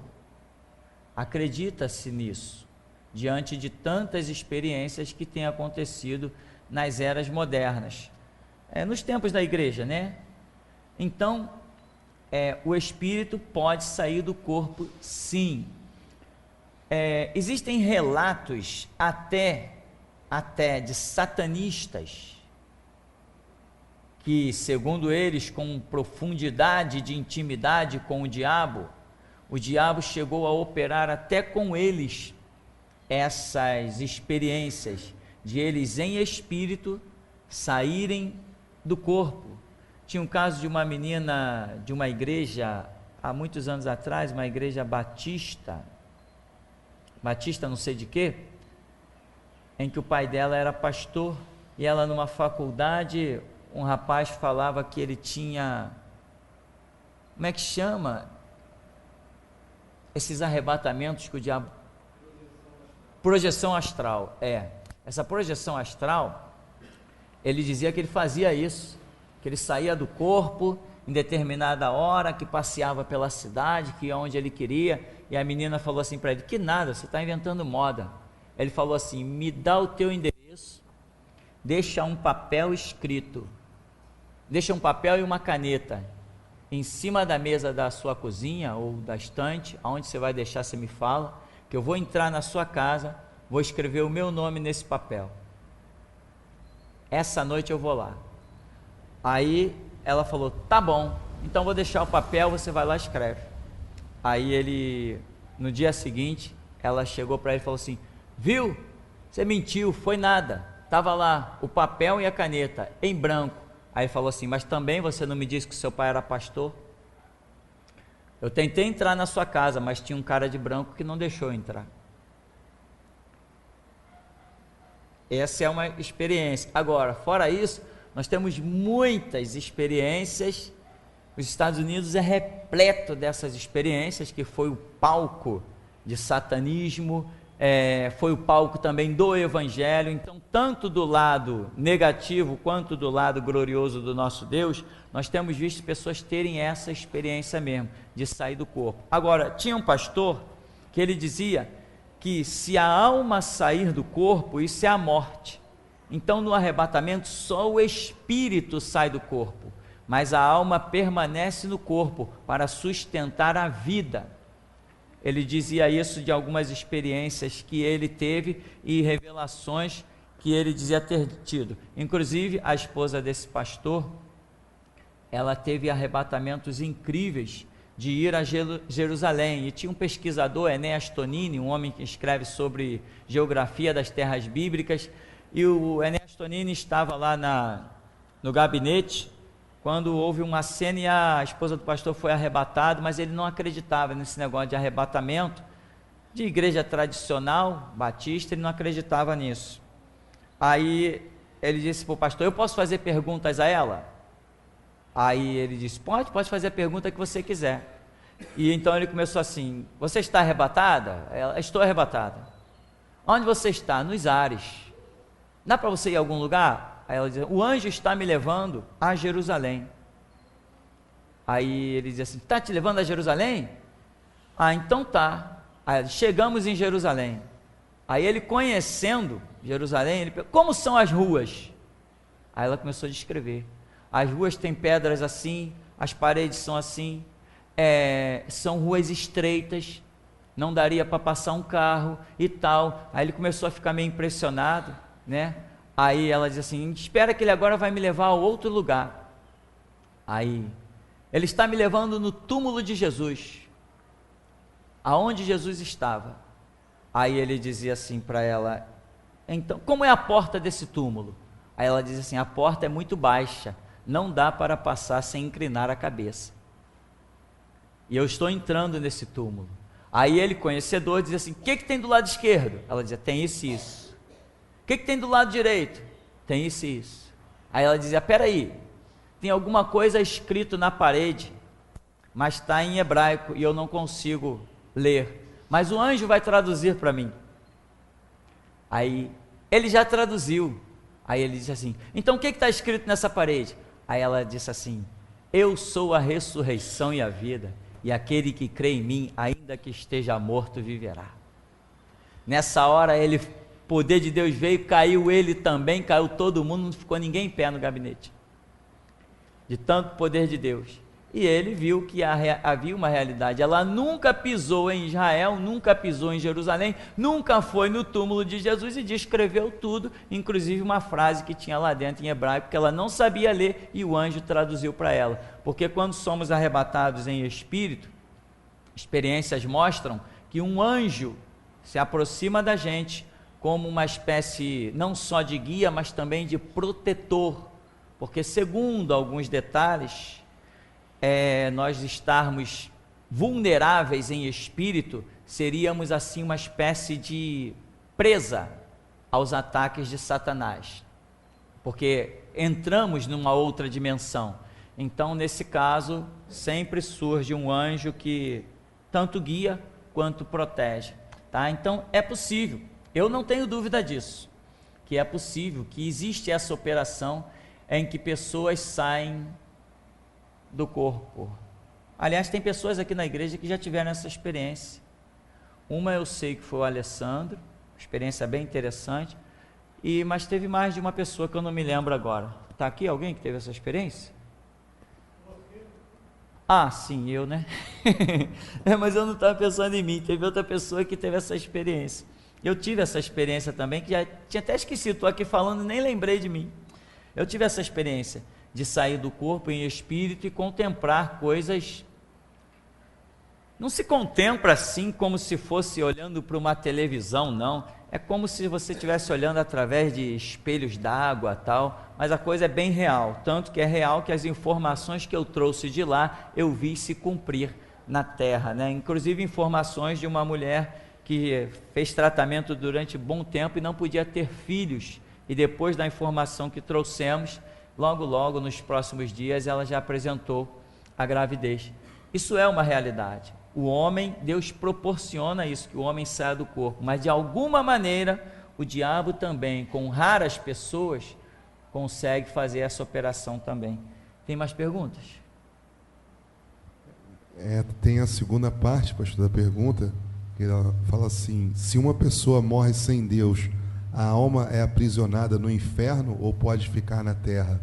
Acredita-se nisso, diante de tantas experiências que têm acontecido nas eras modernas, nos tempos da igreja, né? Então, o espírito pode sair do corpo, sim. Existem relatos até de satanistas, que, segundo eles, com profundidade de intimidade com o diabo chegou a operar até com eles essas experiências de eles em espírito saírem do corpo. Tinha um caso de uma menina de uma igreja, há muitos anos atrás, uma igreja batista não sei de quê, em que o pai dela era pastor, e ela numa faculdade, um rapaz falava que ele tinha, como é que chama? Esses arrebatamentos que o diabo... Projeção astral, essa projeção astral, ele dizia que ele fazia isso, que ele saía do corpo em determinada hora, que passeava pela cidade, que ia onde ele queria, e a menina falou assim para ele: que nada, você está inventando moda. Ele falou assim: me dá o teu endereço, deixa um papel escrito, deixa um papel e uma caneta em cima da mesa da sua cozinha ou da estante, aonde você vai deixar, você me fala, que eu vou entrar na sua casa, vou escrever o meu nome nesse papel. Essa noite eu vou lá. Aí ela falou, tá bom, então vou deixar o papel, você vai lá e escreve. Aí ele, no dia seguinte, ela chegou para ele e falou assim, viu, você mentiu, foi nada, estava lá o papel e a caneta, em branco. Aí ele falou assim, mas também você não me disse que seu pai era pastor? Eu tentei entrar na sua casa, mas tinha um cara de branco que não deixou eu entrar. Essa é uma experiência. Agora, fora isso, nós temos muitas experiências. Os Estados Unidos é repleto dessas experiências, que foi o palco de satanismo, foi o palco também do evangelho. Então, tanto do lado negativo quanto do lado glorioso do nosso Deus, nós temos visto pessoas terem essa experiência mesmo, de sair do corpo. Agora, tinha um pastor que ele dizia que se a alma sair do corpo, isso é a morte. Então, no arrebatamento, só o espírito sai do corpo, mas a alma permanece no corpo para sustentar a vida. Ele dizia isso de algumas experiências que ele teve e revelações que ele dizia ter tido. Inclusive, a esposa desse pastor, ela teve arrebatamentos incríveis de ir a Jerusalém, e tinha um pesquisador, Enéas Tonini, um homem que escreve sobre geografia das terras bíblicas, e o Enéas Tonini estava lá no gabinete, quando houve uma cena e a esposa do pastor foi arrebatada, mas ele não acreditava nesse negócio de arrebatamento, de igreja tradicional, batista, ele não acreditava nisso. Aí ele disse para o pastor, eu posso fazer perguntas a ela? Aí ele disse, pode fazer a pergunta que você quiser. E então ele começou assim, você está arrebatada? Ela, estou arrebatada. Onde você está? Nos ares. Dá para você ir a algum lugar? Aí ela diz, o anjo está me levando a Jerusalém. Aí ele diz assim, está te levando a Jerusalém? Ah, então tá. Aí, chegamos em Jerusalém. Aí ele, conhecendo Jerusalém, ele perguntou, como são as ruas? Aí ela começou a descrever. As ruas têm pedras assim, as paredes são assim, são ruas estreitas, não daria para passar um carro e tal. Aí ele começou a ficar meio impressionado, né? Aí ela diz assim, espera que ele agora vai me levar a outro lugar. Aí, ele está me levando no túmulo de Jesus, aonde Jesus estava. Aí ele dizia assim para ela, então, como é a porta desse túmulo? Aí ela diz assim, a porta é muito baixa, não dá para passar sem inclinar a cabeça. E eu estou entrando nesse túmulo. Aí ele, conhecedor, diz assim, o que tem do lado esquerdo? Ela dizia, tem isso e isso. O que tem do lado direito? Tem isso e isso. Aí ela dizia, peraí, tem alguma coisa escrito na parede, mas está em hebraico e eu não consigo ler. Mas o anjo vai traduzir para mim. Aí, ele já traduziu. Aí ele disse assim, então o que está escrito nessa parede? Aí ela disse assim, eu sou a ressurreição e a vida, e aquele que crê em mim, ainda que esteja morto, viverá. Nessa hora, o poder de Deus veio, caiu ele também, caiu todo mundo, não ficou ninguém em pé no gabinete, de tanto poder de Deus. E ele viu que havia uma realidade. Ela nunca pisou em Israel, nunca pisou em Jerusalém, nunca foi no túmulo de Jesus e descreveu tudo, inclusive uma frase que tinha lá dentro em hebraico, que ela não sabia ler e o anjo traduziu para ela. Porque quando somos arrebatados em espírito, experiências mostram que um anjo se aproxima da gente como uma espécie não só de guia, mas também de protetor. Porque segundo alguns detalhes, nós estarmos vulneráveis em espírito, seríamos assim uma espécie de presa aos ataques de Satanás, porque entramos numa outra dimensão. Então, nesse caso, sempre surge um anjo que tanto guia quanto protege, tá? Então, é possível, eu não tenho dúvida disso, que é possível, que existe essa operação em que pessoas saem do corpo. Aliás, tem pessoas aqui na igreja que já tiveram essa experiência. Uma eu sei que foi o Alessandro, experiência bem interessante, Mas teve mais de uma pessoa que eu não me lembro agora. Está aqui alguém que teve essa experiência? Ah, sim, eu, né? Mas eu não estava pensando em mim, teve outra pessoa que teve essa experiência. Eu tive essa experiência também, que já tinha até esquecido, estou aqui falando e nem lembrei de mim. Eu tive essa experiência de sair do corpo em espírito e contemplar coisas. Não se contempla assim como se fosse olhando para uma televisão, não. É como se você estivesse olhando através de espelhos d'água, tal, mas a coisa é bem real, tanto que é real que as informações que eu trouxe de lá, eu vi se cumprir na Terra, né? Inclusive informações de uma mulher que fez tratamento durante bom tempo e não podia ter filhos, e depois da informação que trouxemos, logo nos próximos dias, ela já apresentou a gravidez. Isso é uma realidade. O homem, Deus proporciona isso, que o homem saia do corpo, mas de alguma maneira, o diabo também, com raras pessoas, consegue fazer essa operação também. Tem mais perguntas? Tem a segunda parte, pastor, da pergunta, que ela fala assim: se uma pessoa morre sem Deus, a alma é aprisionada no inferno ou pode ficar na terra?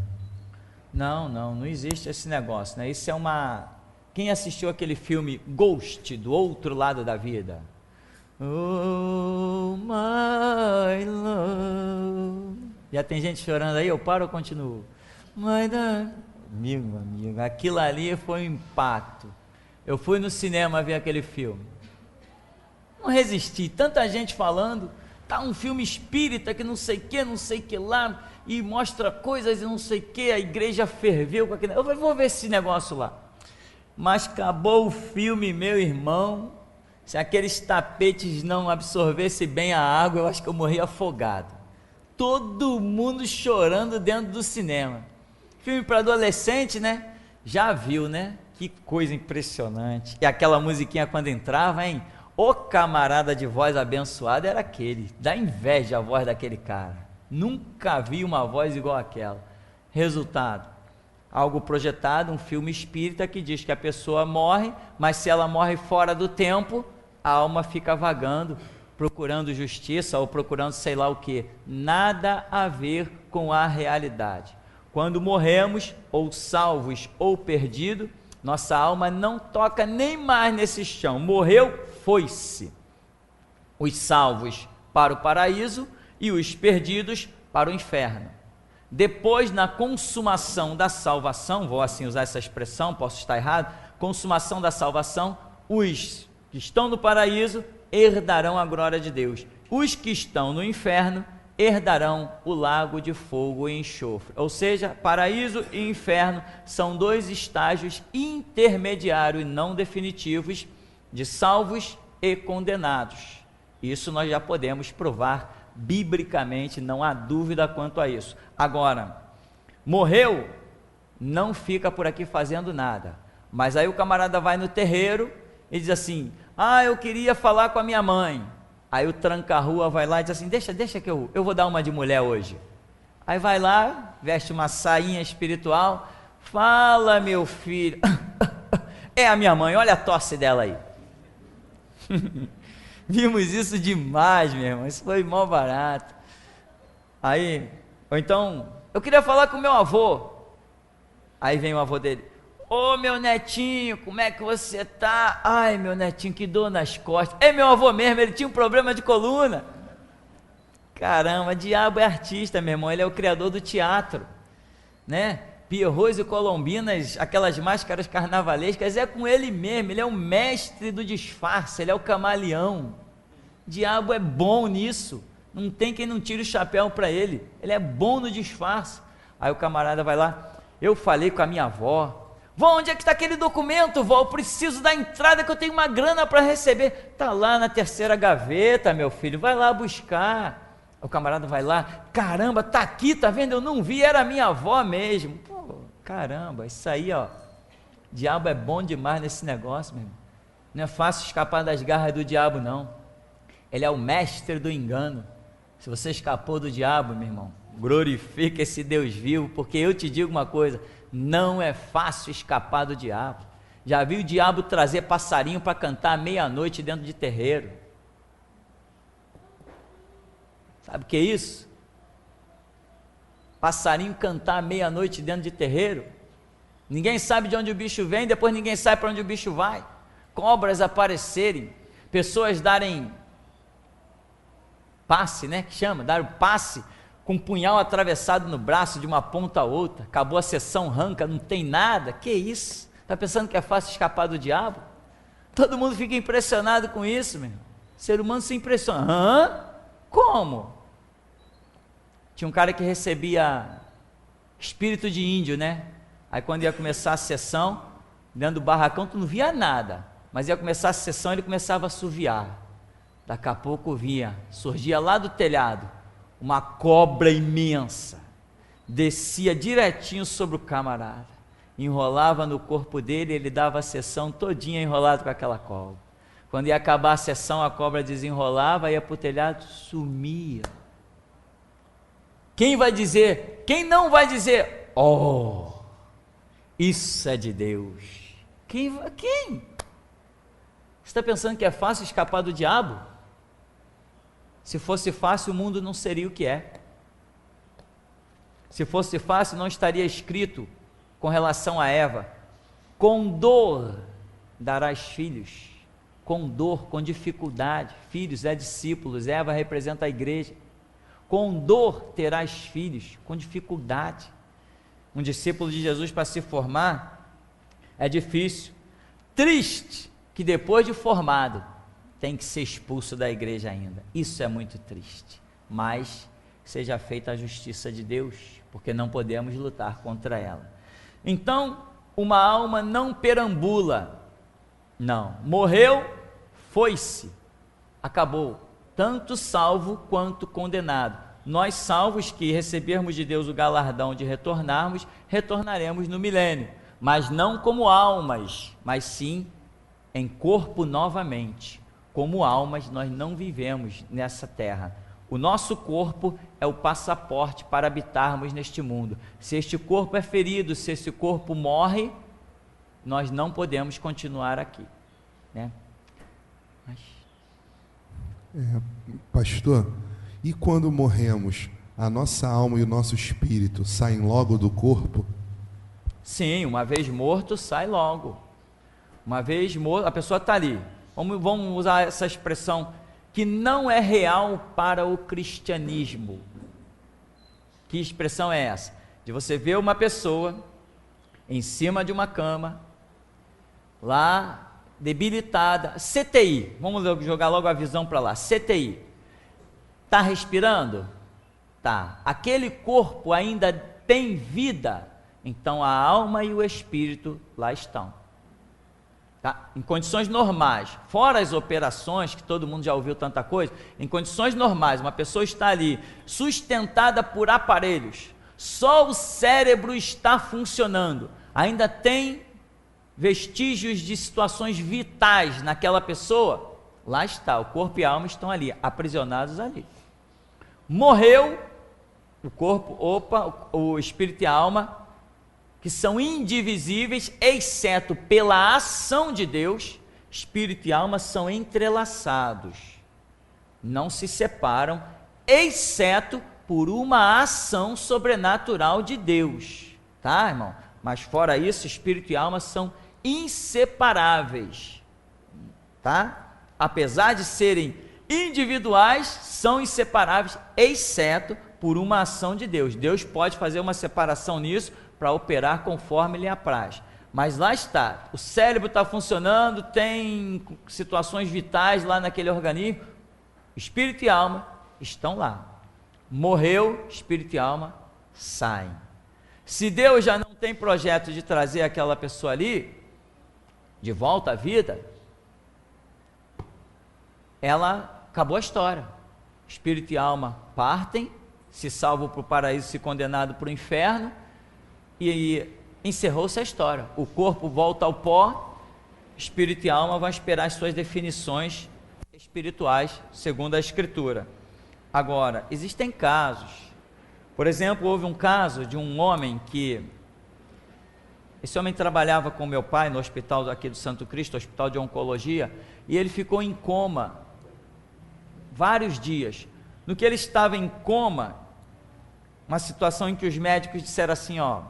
Não existe esse negócio, né? Isso é uma... Quem assistiu aquele filme Ghost, do outro lado da vida? Oh, my love. Já tem gente chorando aí? Eu paro ou continuo? Amigo, aquilo ali foi um impacto. Eu fui no cinema ver aquele filme. Não resisti, tanta gente falando, tá um filme espírita que não sei que lá, e mostra coisas e não sei que, a igreja ferveu com aquilo. Eu falei, vou ver esse negócio lá. Mas acabou o filme, meu irmão, se aqueles tapetes não absorvessem bem a água, eu acho que eu morri afogado. Todo mundo chorando dentro do cinema. Filme para adolescente, né? Já viu, né? Que coisa impressionante. E aquela musiquinha quando entrava, hein? O camarada de voz abençoada era aquele. Dá inveja a voz daquele cara. Nunca vi uma voz igual àquela. Resultado: algo projetado, um filme espírita que diz que a pessoa morre, mas se ela morre fora do tempo, a alma fica vagando, procurando justiça ou procurando sei lá o que. Nada a ver com a realidade. Quando morremos, ou salvos ou perdidos, nossa alma não toca nem mais nesse chão. Morreu, foi-se. Os salvos para o paraíso e os perdidos para o inferno. Depois, na consumação da salvação, vou assim usar essa expressão, posso estar errado, consumação da salvação, os que estão no paraíso herdarão a glória de Deus. Os que estão no inferno herdarão o lago de fogo e enxofre. Ou seja, paraíso e inferno são dois estágios intermediários e não definitivos de salvos e condenados. Isso nós já podemos provar biblicamente, não há dúvida quanto a isso. Agora, morreu, não fica por aqui fazendo nada, mas aí o camarada vai no terreiro e diz assim: eu queria falar com a minha mãe. Aí o tranca-rua vai lá e diz assim: deixa que eu vou dar uma de mulher hoje. Aí vai lá, veste uma sainha espiritual, fala, meu filho. É a minha mãe, olha a tosse dela aí. Vimos isso demais, meu irmão, isso foi mó barato. Aí, ou então, eu queria falar com meu avô. Aí vem o avô dele: ô meu netinho, como é que você tá? Ai, meu netinho, que dor nas costas. É meu avô mesmo, ele tinha um problema de coluna. Caramba, diabo é artista, meu irmão, ele é o criador do teatro, né? Pierrots e Colombinas, aquelas máscaras carnavalescas, é com ele mesmo, ele é o mestre do disfarce, ele é o camaleão. Diabo é bom nisso, não tem quem não tire o chapéu para ele é bom no disfarce. Aí o camarada vai lá: eu falei com a minha avó. Vó, onde é que está aquele documento, vó? Eu preciso da entrada que eu tenho uma grana para receber. Está lá na terceira gaveta, meu filho, vai lá buscar. O camarada vai lá: caramba, está aqui, tá vendo? Eu não vi, era minha avó mesmo. Pô, caramba, isso aí, ó, diabo é bom demais nesse negócio, meu irmão. Não é fácil escapar das garras do diabo, não. Ele é o mestre do engano. Se você escapou do diabo, meu irmão, glorifica esse Deus vivo, porque eu te digo uma coisa: não é fácil escapar do diabo. Já vi o diabo trazer passarinho para cantar à meia-noite dentro de terreiro. Sabe o que é isso? passarinho cantar à meia-noite dentro de terreiro, ninguém sabe de onde o bicho vem, depois ninguém sabe para onde o bicho vai, cobras aparecerem, pessoas darem passe, né, que chama, dar o passe, com um punhal atravessado no braço de uma ponta a outra, acabou a sessão, arranca, não tem nada, que isso? Está pensando que é fácil escapar do diabo? Todo mundo fica impressionado com isso, meu. O ser humano se impressiona. Hã? Como? Tinha um cara que recebia espírito de índio, né? Aí quando ia começar a sessão, dentro do barracão, tu não via nada, mas ia começar a sessão, ele começava a assoviar. Daqui a pouco surgia lá do telhado, uma cobra imensa, descia direitinho sobre o camarada, enrolava no corpo dele, ele dava a sessão todinha enrolado com aquela cobra. Quando ia acabar a sessão, a cobra desenrolava, ia para o telhado, sumia. Quem vai dizer? Quem não vai dizer? Oh, isso é de Deus. Quem? Você está pensando que é fácil escapar do diabo? Se fosse fácil, o mundo não seria o que é. Se fosse fácil, não estaria escrito com relação a Eva: com dor darás filhos. Com dor, com dificuldade. Filhos é discípulos, Eva representa a igreja. Com dor terás filhos, com dificuldade. Um discípulo de Jesus, para se formar, é difícil. Triste que depois de formado, tem que ser expulso da igreja ainda. Isso é muito triste. Mas seja feita a justiça de Deus, porque não podemos lutar contra ela. Então, uma alma não perambula. Não. Morreu, foi-se. Acabou. Tanto salvo quanto condenado. Nós salvos que recebermos de Deus o galardão de retornarmos, retornaremos no milênio, mas não como almas, mas sim em corpo novamente. Como almas nós não vivemos nessa terra. O nosso corpo é o passaporte para habitarmos neste mundo. Se este corpo é ferido, se esse corpo morre, nós não podemos continuar aqui, né? Pastor, e quando morremos, a nossa alma e o nosso espírito saem logo do corpo? Sim, uma vez morto, sai logo. Uma vez morto, a pessoa está ali. Vamos usar essa expressão que não é real para o cristianismo. Que expressão é essa? De você ver uma pessoa em cima de uma cama, lá debilitada, CTI, vamos jogar logo a visão para lá, CTI, está respirando? Tá. Aquele corpo ainda tem vida, então a alma e o espírito lá estão. Tá? Em condições normais, fora as operações, que todo mundo já ouviu tanta coisa, em condições normais, uma pessoa está ali, sustentada por aparelhos, só o cérebro está funcionando, ainda tem vestígios de situações vitais naquela pessoa, lá está, o corpo e a alma estão ali, aprisionados ali. Morreu, o corpo, o espírito e a alma, que são indivisíveis, exceto pela ação de Deus, espírito e alma são entrelaçados, não se separam, exceto por uma ação sobrenatural de Deus, tá, irmão? Mas fora isso, espírito e alma são inseparáveis, tá? Apesar de serem individuais, são inseparáveis, exceto por uma ação de Deus. Deus pode fazer uma separação nisso para operar conforme lhe apraz. Mas lá está, o cérebro está funcionando, tem situações vitais lá naquele organismo, espírito e alma estão lá. Morreu, espírito e alma saem. Se Deus já não tem projeto de trazer aquela pessoa ali de volta à vida, ela acabou a história. Espírito e alma partem, se salvo para o paraíso, se condenado para o inferno, e encerrou-se a história. O corpo volta ao pó, espírito e alma vão esperar as suas definições espirituais, segundo a Escritura. Agora, existem casos, por exemplo, houve um caso de um homem que, esse homem trabalhava com meu pai no hospital aqui do Santo Cristo, hospital de oncologia, e ele ficou em coma vários dias. No que ele estava em coma, uma situação em que os médicos disseram assim, ó,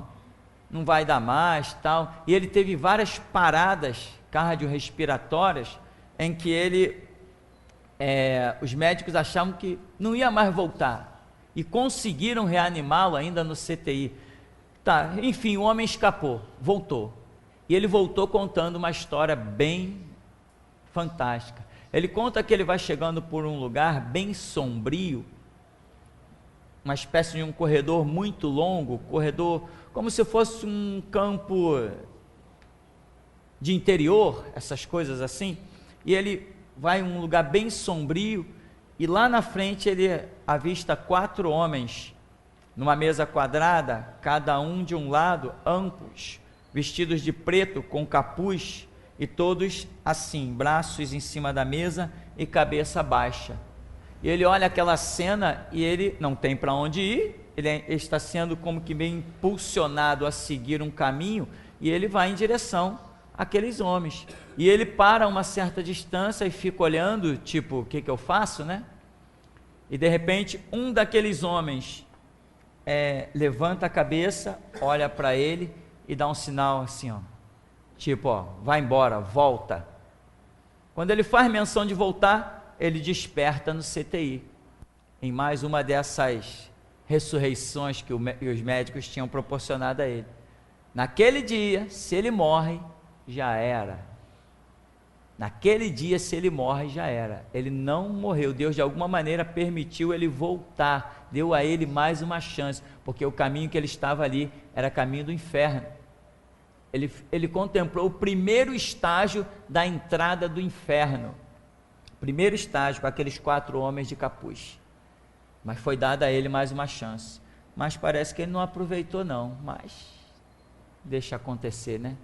não vai dar mais, tal, e ele teve várias paradas cardiorrespiratórias em que os médicos achavam que não ia mais voltar, e conseguiram reanimá-lo ainda no CTI. Tá, enfim, o homem escapou, voltou, e ele voltou contando uma história bem fantástica. Ele conta que ele vai chegando por um lugar bem sombrio, uma espécie de um corredor muito longo, corredor como se fosse um campo de interior, essas coisas assim, e ele vai em um lugar bem sombrio, e lá na frente ele avista 4 homens, numa mesa quadrada, cada um de um lado, amplos, vestidos de preto, com capuz, e todos assim, braços em cima da mesa e cabeça baixa. E ele olha aquela cena e ele não tem para onde ir, ele está sendo como que bem impulsionado a seguir um caminho, e ele vai em direção àqueles homens. E ele para a uma certa distância e fica olhando, tipo, o que eu faço, né? E de repente, um daqueles homens levanta a cabeça, olha para ele e dá um sinal assim, ó, tipo, ó, vai embora, volta. Quando ele faz menção de voltar, ele desperta no CTI, em mais uma dessas ressurreições que os médicos tinham proporcionado a ele. Naquele dia, se ele morre, já era. Naquele dia, se ele morre, já era. Ele não morreu. Deus, de alguma maneira, permitiu ele voltar, deu a ele mais uma chance, porque o caminho que ele estava ali era caminho do inferno. Ele contemplou o primeiro estágio da entrada do inferno. Primeiro estágio, com aqueles 4 homens de capuz. Mas foi dada a ele mais uma chance. Mas parece que ele não aproveitou não, mas deixa acontecer, né?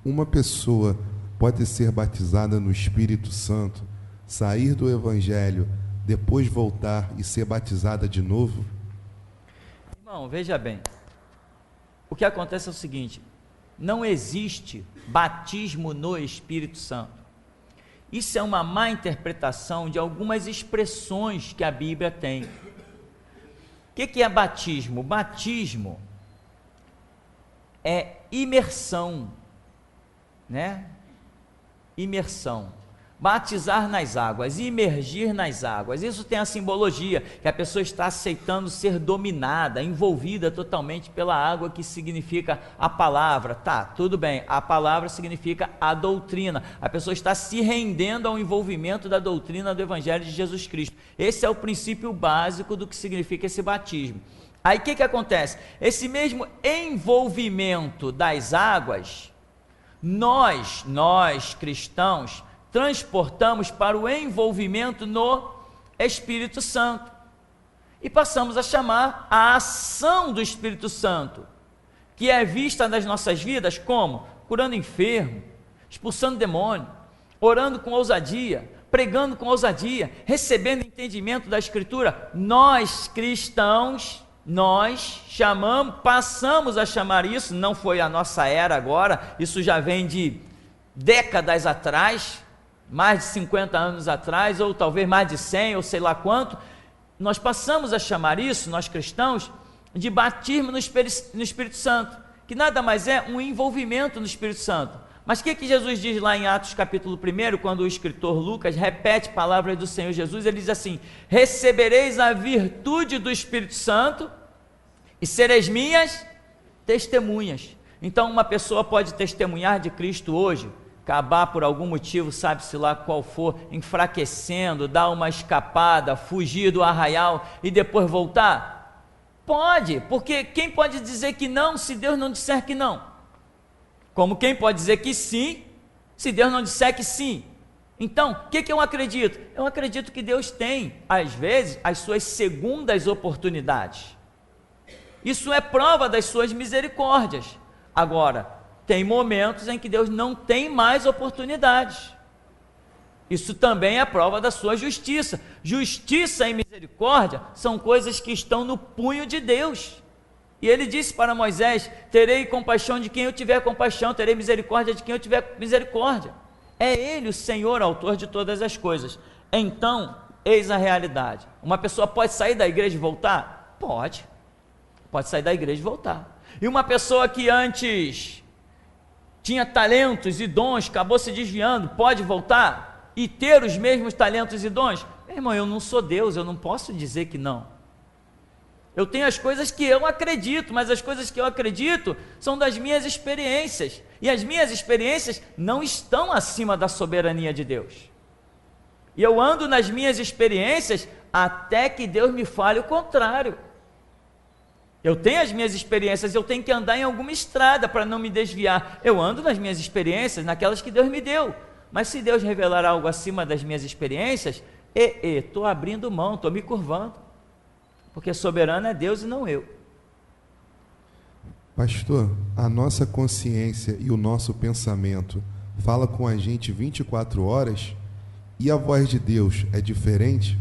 Uma pessoa pode ser batizada no Espírito Santo, sair do Evangelho, depois voltar e ser batizada de novo? Irmão, veja bem, o que acontece é o seguinte, não existe batismo no Espírito Santo. Isso é uma má interpretação de algumas expressões que a Bíblia tem. O que é batismo? Batismo é imersão, né? Imersão. Batizar nas águas, imergir nas águas. Isso tem a simbologia que a pessoa está aceitando ser dominada, envolvida totalmente pela água, que significa a palavra. Tá, tudo bem, a palavra significa a doutrina. A pessoa está se rendendo ao envolvimento da doutrina do Evangelho de Jesus Cristo. Esse é o princípio básico do que significa esse batismo. Aí o que acontece? Esse mesmo envolvimento das águas, nós cristãos, transportamos para o envolvimento no Espírito Santo e passamos a chamar a ação do Espírito Santo, que é vista nas nossas vidas como? Curando enfermo, expulsando demônio, orando com ousadia, pregando com ousadia, recebendo entendimento da Escritura. Nós cristãos, nós passamos a chamar isso, não foi a nossa era agora, isso já vem de décadas atrás, mais de 50 anos atrás, ou talvez mais de 100, ou sei lá quanto, nós passamos a chamar isso, nós cristãos, de batismo no Espírito Santo, que nada mais é um envolvimento no Espírito Santo. Mas o que Jesus diz lá em Atos capítulo 1, quando o escritor Lucas repete palavras do Senhor Jesus, ele diz assim: recebereis a virtude do Espírito Santo e sereis minhas testemunhas. Então uma pessoa pode testemunhar de Cristo hoje, acabar por algum motivo, sabe-se lá qual for, enfraquecendo, dar uma escapada, fugir do arraial e depois voltar? Pode, porque quem pode dizer que não, se Deus não disser que não? Como quem pode dizer que sim, se Deus não disser que sim? Então, o que eu acredito? Eu acredito que Deus tem, às vezes, as suas segundas oportunidades. Isso é prova das suas misericórdias. Agora, tem momentos em que Deus não tem mais oportunidades. Isso também é prova da sua justiça. Justiça e misericórdia são coisas que estão no punho de Deus. E ele disse para Moisés: terei compaixão de quem eu tiver compaixão, terei misericórdia de quem eu tiver misericórdia. É ele o Senhor, autor de todas as coisas. Então, eis a realidade. Uma pessoa pode sair da igreja e voltar? Pode sair da igreja e voltar. E uma pessoa que antes tinha talentos e dons, acabou se desviando, pode voltar e ter os mesmos talentos e dons? Meu irmão, eu não sou Deus, eu não posso dizer que não. Eu tenho as coisas que eu acredito, mas as coisas que eu acredito são das minhas experiências, e as minhas experiências não estão acima da soberania de Deus. E eu ando nas minhas experiências até que Deus me fale o contrário. Eu tenho as minhas experiências, eu tenho que andar em alguma estrada para não me desviar. Eu ando nas minhas experiências, naquelas que Deus me deu. Mas se Deus revelar algo acima das minhas experiências, estou abrindo mão, estou me curvando. Porque soberano é Deus e não eu. Pastor, a nossa consciência e o nosso pensamento fala com a gente 24 horas e a voz de Deus é diferente?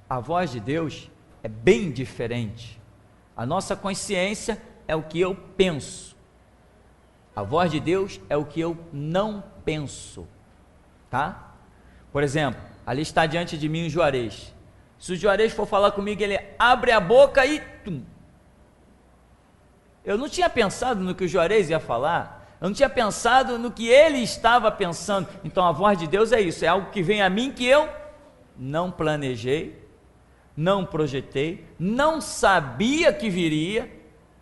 A voz de Deus é bem diferente. A nossa consciência é o que eu penso. A voz de Deus é o que eu não penso. Tá? Por exemplo, ali está diante de mim o Juarez. Se o Juarez for falar comigo, ele abre a boca e... Eu não tinha pensado no que o Juarez ia falar. Eu não tinha pensado no que ele estava pensando. Então a voz de Deus é isso, é algo que vem a mim que eu não planejei, não projetei, não sabia que viria,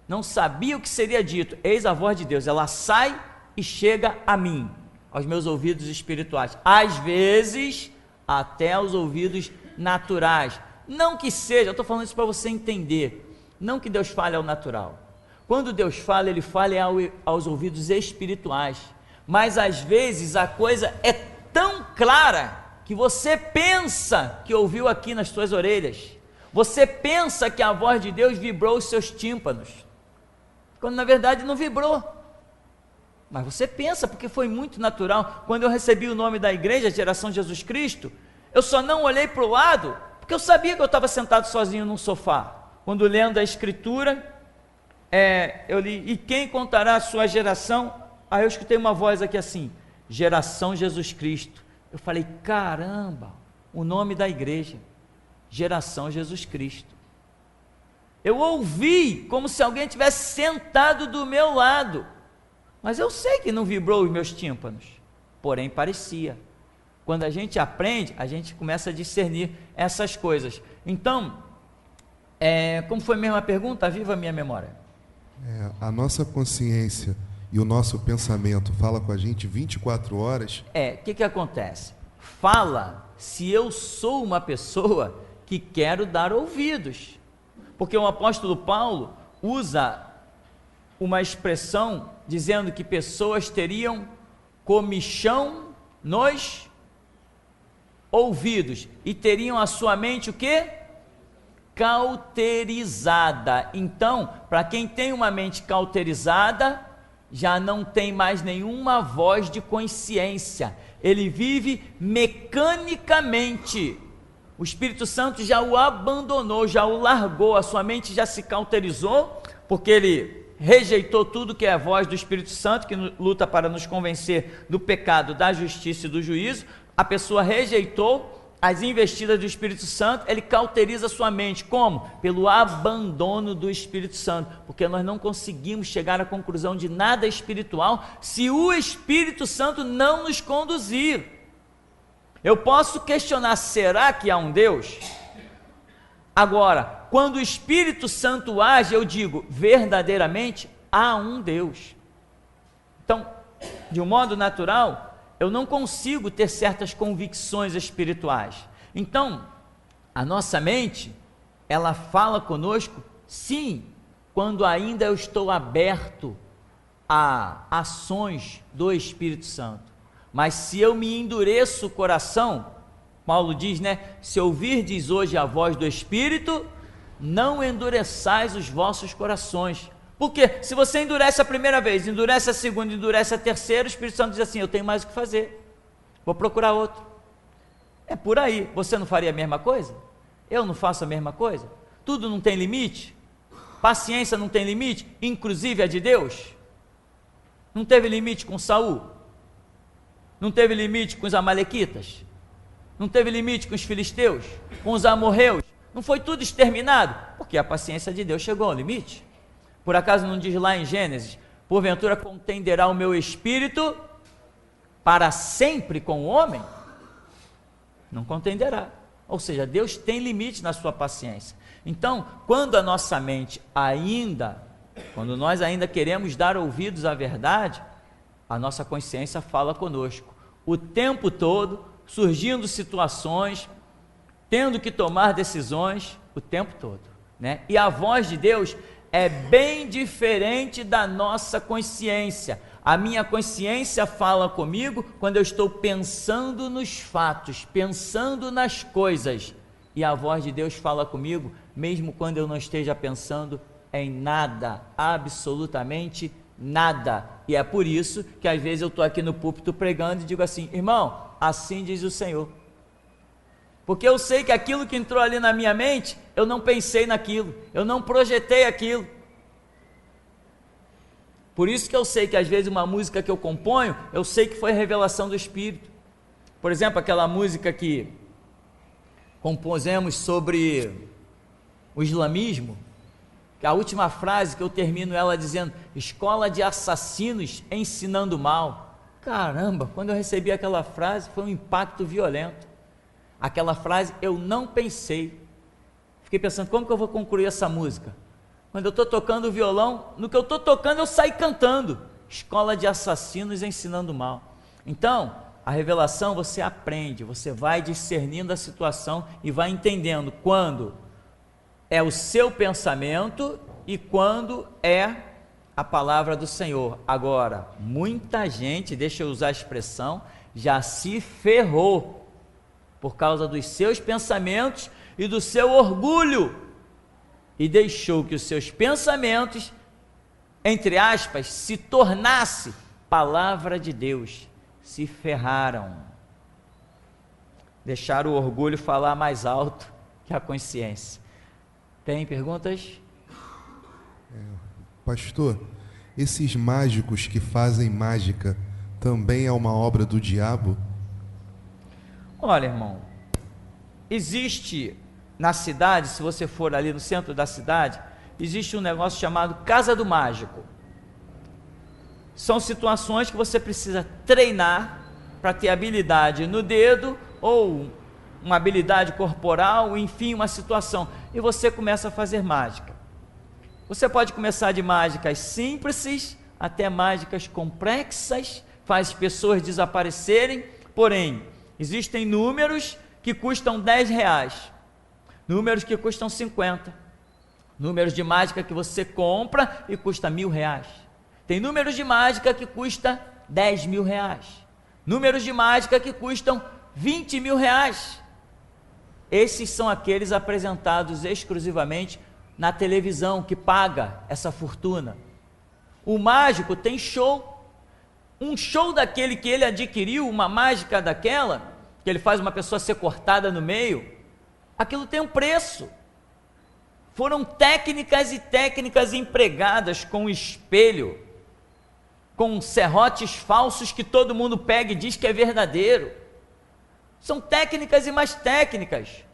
não sabia o que seria dito. Eis a voz de Deus, ela sai e chega a mim, aos meus ouvidos espirituais. Às vezes, até aos ouvidos naturais. Não que seja, eu estou falando isso para você entender, não que Deus fale ao natural. Quando Deus fala, Ele fala aos ouvidos espirituais. Mas às vezes a coisa é tão clara que você pensa que ouviu aqui nas suas orelhas. Você pensa que a voz de Deus vibrou os seus tímpanos, quando na verdade não vibrou. Mas você pensa, porque foi muito natural. Quando eu recebi o nome da igreja, Geração Jesus Cristo, eu só não olhei para o lado, porque eu sabia que eu estava sentado sozinho num sofá. Quando lendo a Escritura, eu li, e quem contará a sua geração? Aí eu escutei uma voz aqui assim, Geração Jesus Cristo. Eu falei, caramba, o nome da igreja, Geração Jesus Cristo. Eu ouvi como se alguém tivesse sentado do meu lado, mas eu sei que não vibrou os meus tímpanos, porém parecia. Quando a gente aprende, a gente começa a discernir essas coisas. Então, como foi mesmo a pergunta? Viva a minha memória. A nossa consciência e o nosso pensamento fala com a gente 24 horas. O que acontece? Fala se eu sou uma pessoa que quero dar ouvidos. Porque o apóstolo Paulo usa uma expressão dizendo que pessoas teriam comichão nos ouvidos e teriam a sua mente o quê? Cauterizada. Então, para quem tem uma mente cauterizada, já não tem mais nenhuma voz de consciência. Ele vive mecanicamente. O Espírito Santo já o abandonou, já o largou, a sua mente já se cauterizou, porque ele rejeitou tudo que é a voz do Espírito Santo, que luta para nos convencer do pecado, da justiça e do juízo. A pessoa rejeitou as investidas do Espírito Santo, ele cauteriza a sua mente. Como? Pelo abandono do Espírito Santo, porque nós não conseguimos chegar à conclusão de nada espiritual se o Espírito Santo não nos conduzir. Eu posso questionar, será que há um Deus? Agora, quando o Espírito Santo age, eu digo, verdadeiramente há um Deus. Então, de um modo natural, eu não consigo ter certas convicções espirituais. Então, a nossa mente, ela fala conosco, sim, quando ainda eu estou aberto a ações do Espírito Santo. Mas se eu me endureço o coração, Paulo diz, se ouvirdes hoje a voz do Espírito, não endureçais os vossos corações. Porque se você endurece a primeira vez, endurece a segunda, endurece a terceira, o Espírito Santo diz assim, eu tenho mais o que fazer, vou procurar outro. É por aí. Você não faria a mesma coisa? Eu não faço a mesma coisa? Tudo não tem limite? Paciência não tem limite? Inclusive a de Deus? Não teve limite com Saul? Não teve limite com os amalequitas? Não teve limite com os filisteus? Com os amorreus? Não foi tudo exterminado? Porque a paciência de Deus chegou ao limite. Por acaso não diz lá em Gênesis: porventura contenderá o meu espírito para sempre com o homem? Não contenderá. Ou seja, Deus tem limite na sua paciência. Então, quando a nossa mente quando nós ainda queremos dar ouvidos à verdade, a nossa consciência fala conosco o tempo todo, surgindo situações, tendo que tomar decisões o tempo todo, né? E a voz de Deus é bem diferente da nossa consciência. A minha consciência fala comigo quando eu estou pensando nos fatos, pensando nas coisas, e a voz de Deus fala comigo mesmo quando eu não esteja pensando em nada, absolutamente nada. E é por isso que às vezes eu estou aqui no púlpito pregando e digo assim: irmão, assim diz o Senhor. Porque eu sei que aquilo que entrou ali na minha mente, eu não pensei naquilo, eu não projetei aquilo. Por isso que eu sei que às vezes uma música que eu componho, eu sei que foi revelação do Espírito. Por exemplo, aquela música que compusemos sobre o islamismo, que a última frase que eu termino ela dizendo: escola de assassinos ensinando mal. Caramba, quando eu recebi aquela frase foi um impacto violento. Aquela frase eu não pensei. Fiquei pensando, como que eu vou concluir essa música? Quando eu estou tocando o violão, no que eu estou tocando eu saio cantando: escola de assassinos ensinando mal. Então, a revelação você aprende, você vai discernindo a situação e vai entendendo quando é o seu pensamento e quando é a palavra do Senhor. Agora, muita gente, deixa eu usar a expressão, já se ferrou por causa dos seus pensamentos e do seu orgulho, e deixou que os seus pensamentos, entre aspas, se tornasse palavra de Deus. Se ferraram. Deixaram o orgulho falar mais alto que a consciência. Tem perguntas? Pastor, esses mágicos que fazem mágica também é uma obra do diabo? Olha, irmão, existe na cidade, se você for ali no centro da cidade, existe um negócio chamado Casa do Mágico. São situações que você precisa treinar para ter habilidade no dedo ou uma habilidade corporal, enfim, uma situação, e você começa a fazer mágica. Você pode começar de mágicas simples até mágicas complexas, faz pessoas desaparecerem, porém, existem números que custam R$10, números que custam 50, números de mágica que você compra e custa R$1.000, tem números de mágica que custa R$10.000, números de mágica que custam R$20.000, esses são aqueles apresentados exclusivamente na televisão, que paga essa fortuna. O mágico tem show, um show daquele que ele adquiriu, uma mágica daquela, que ele faz uma pessoa ser cortada no meio, aquilo tem um preço. Foram técnicas e técnicas empregadas com espelho, com serrotes falsos que todo mundo pega e diz que é verdadeiro. São técnicas e mais técnicas,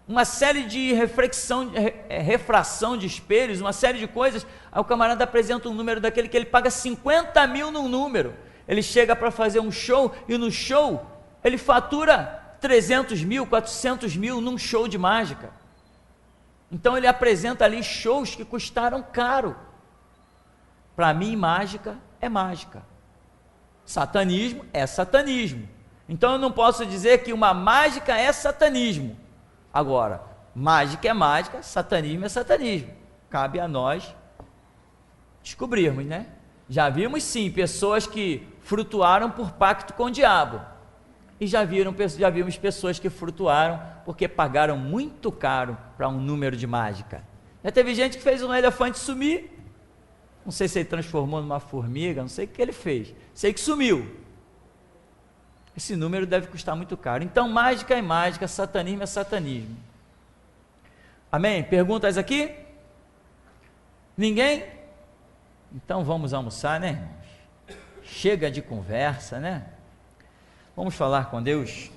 uma série de refração de espelhos, uma série de coisas. Aí o camarada apresenta um número daquele que ele paga 50 mil num número, ele chega para fazer um show, e no show ele fatura 300 mil, 400 mil num show de mágica. Então ele apresenta ali shows que custaram caro. Para mim, mágica é mágica, satanismo é satanismo. Então eu não posso dizer que uma mágica é satanismo. Agora, mágica é mágica, satanismo é satanismo. Cabe a nós descobrirmos, né? Já vimos sim pessoas que frutuaram por pacto com o diabo. E já vimos pessoas que frutuaram porque pagaram muito caro para um número de mágica. Já teve gente que fez um elefante sumir. Não sei se ele transformou numa formiga, não sei o que ele fez. Sei que sumiu. Esse número deve custar muito caro. Então, mágica é mágica, satanismo é satanismo. Amém? Perguntas aqui? Ninguém? Então vamos almoçar, né, irmãos? Chega de conversa, né? Vamos falar com Deus?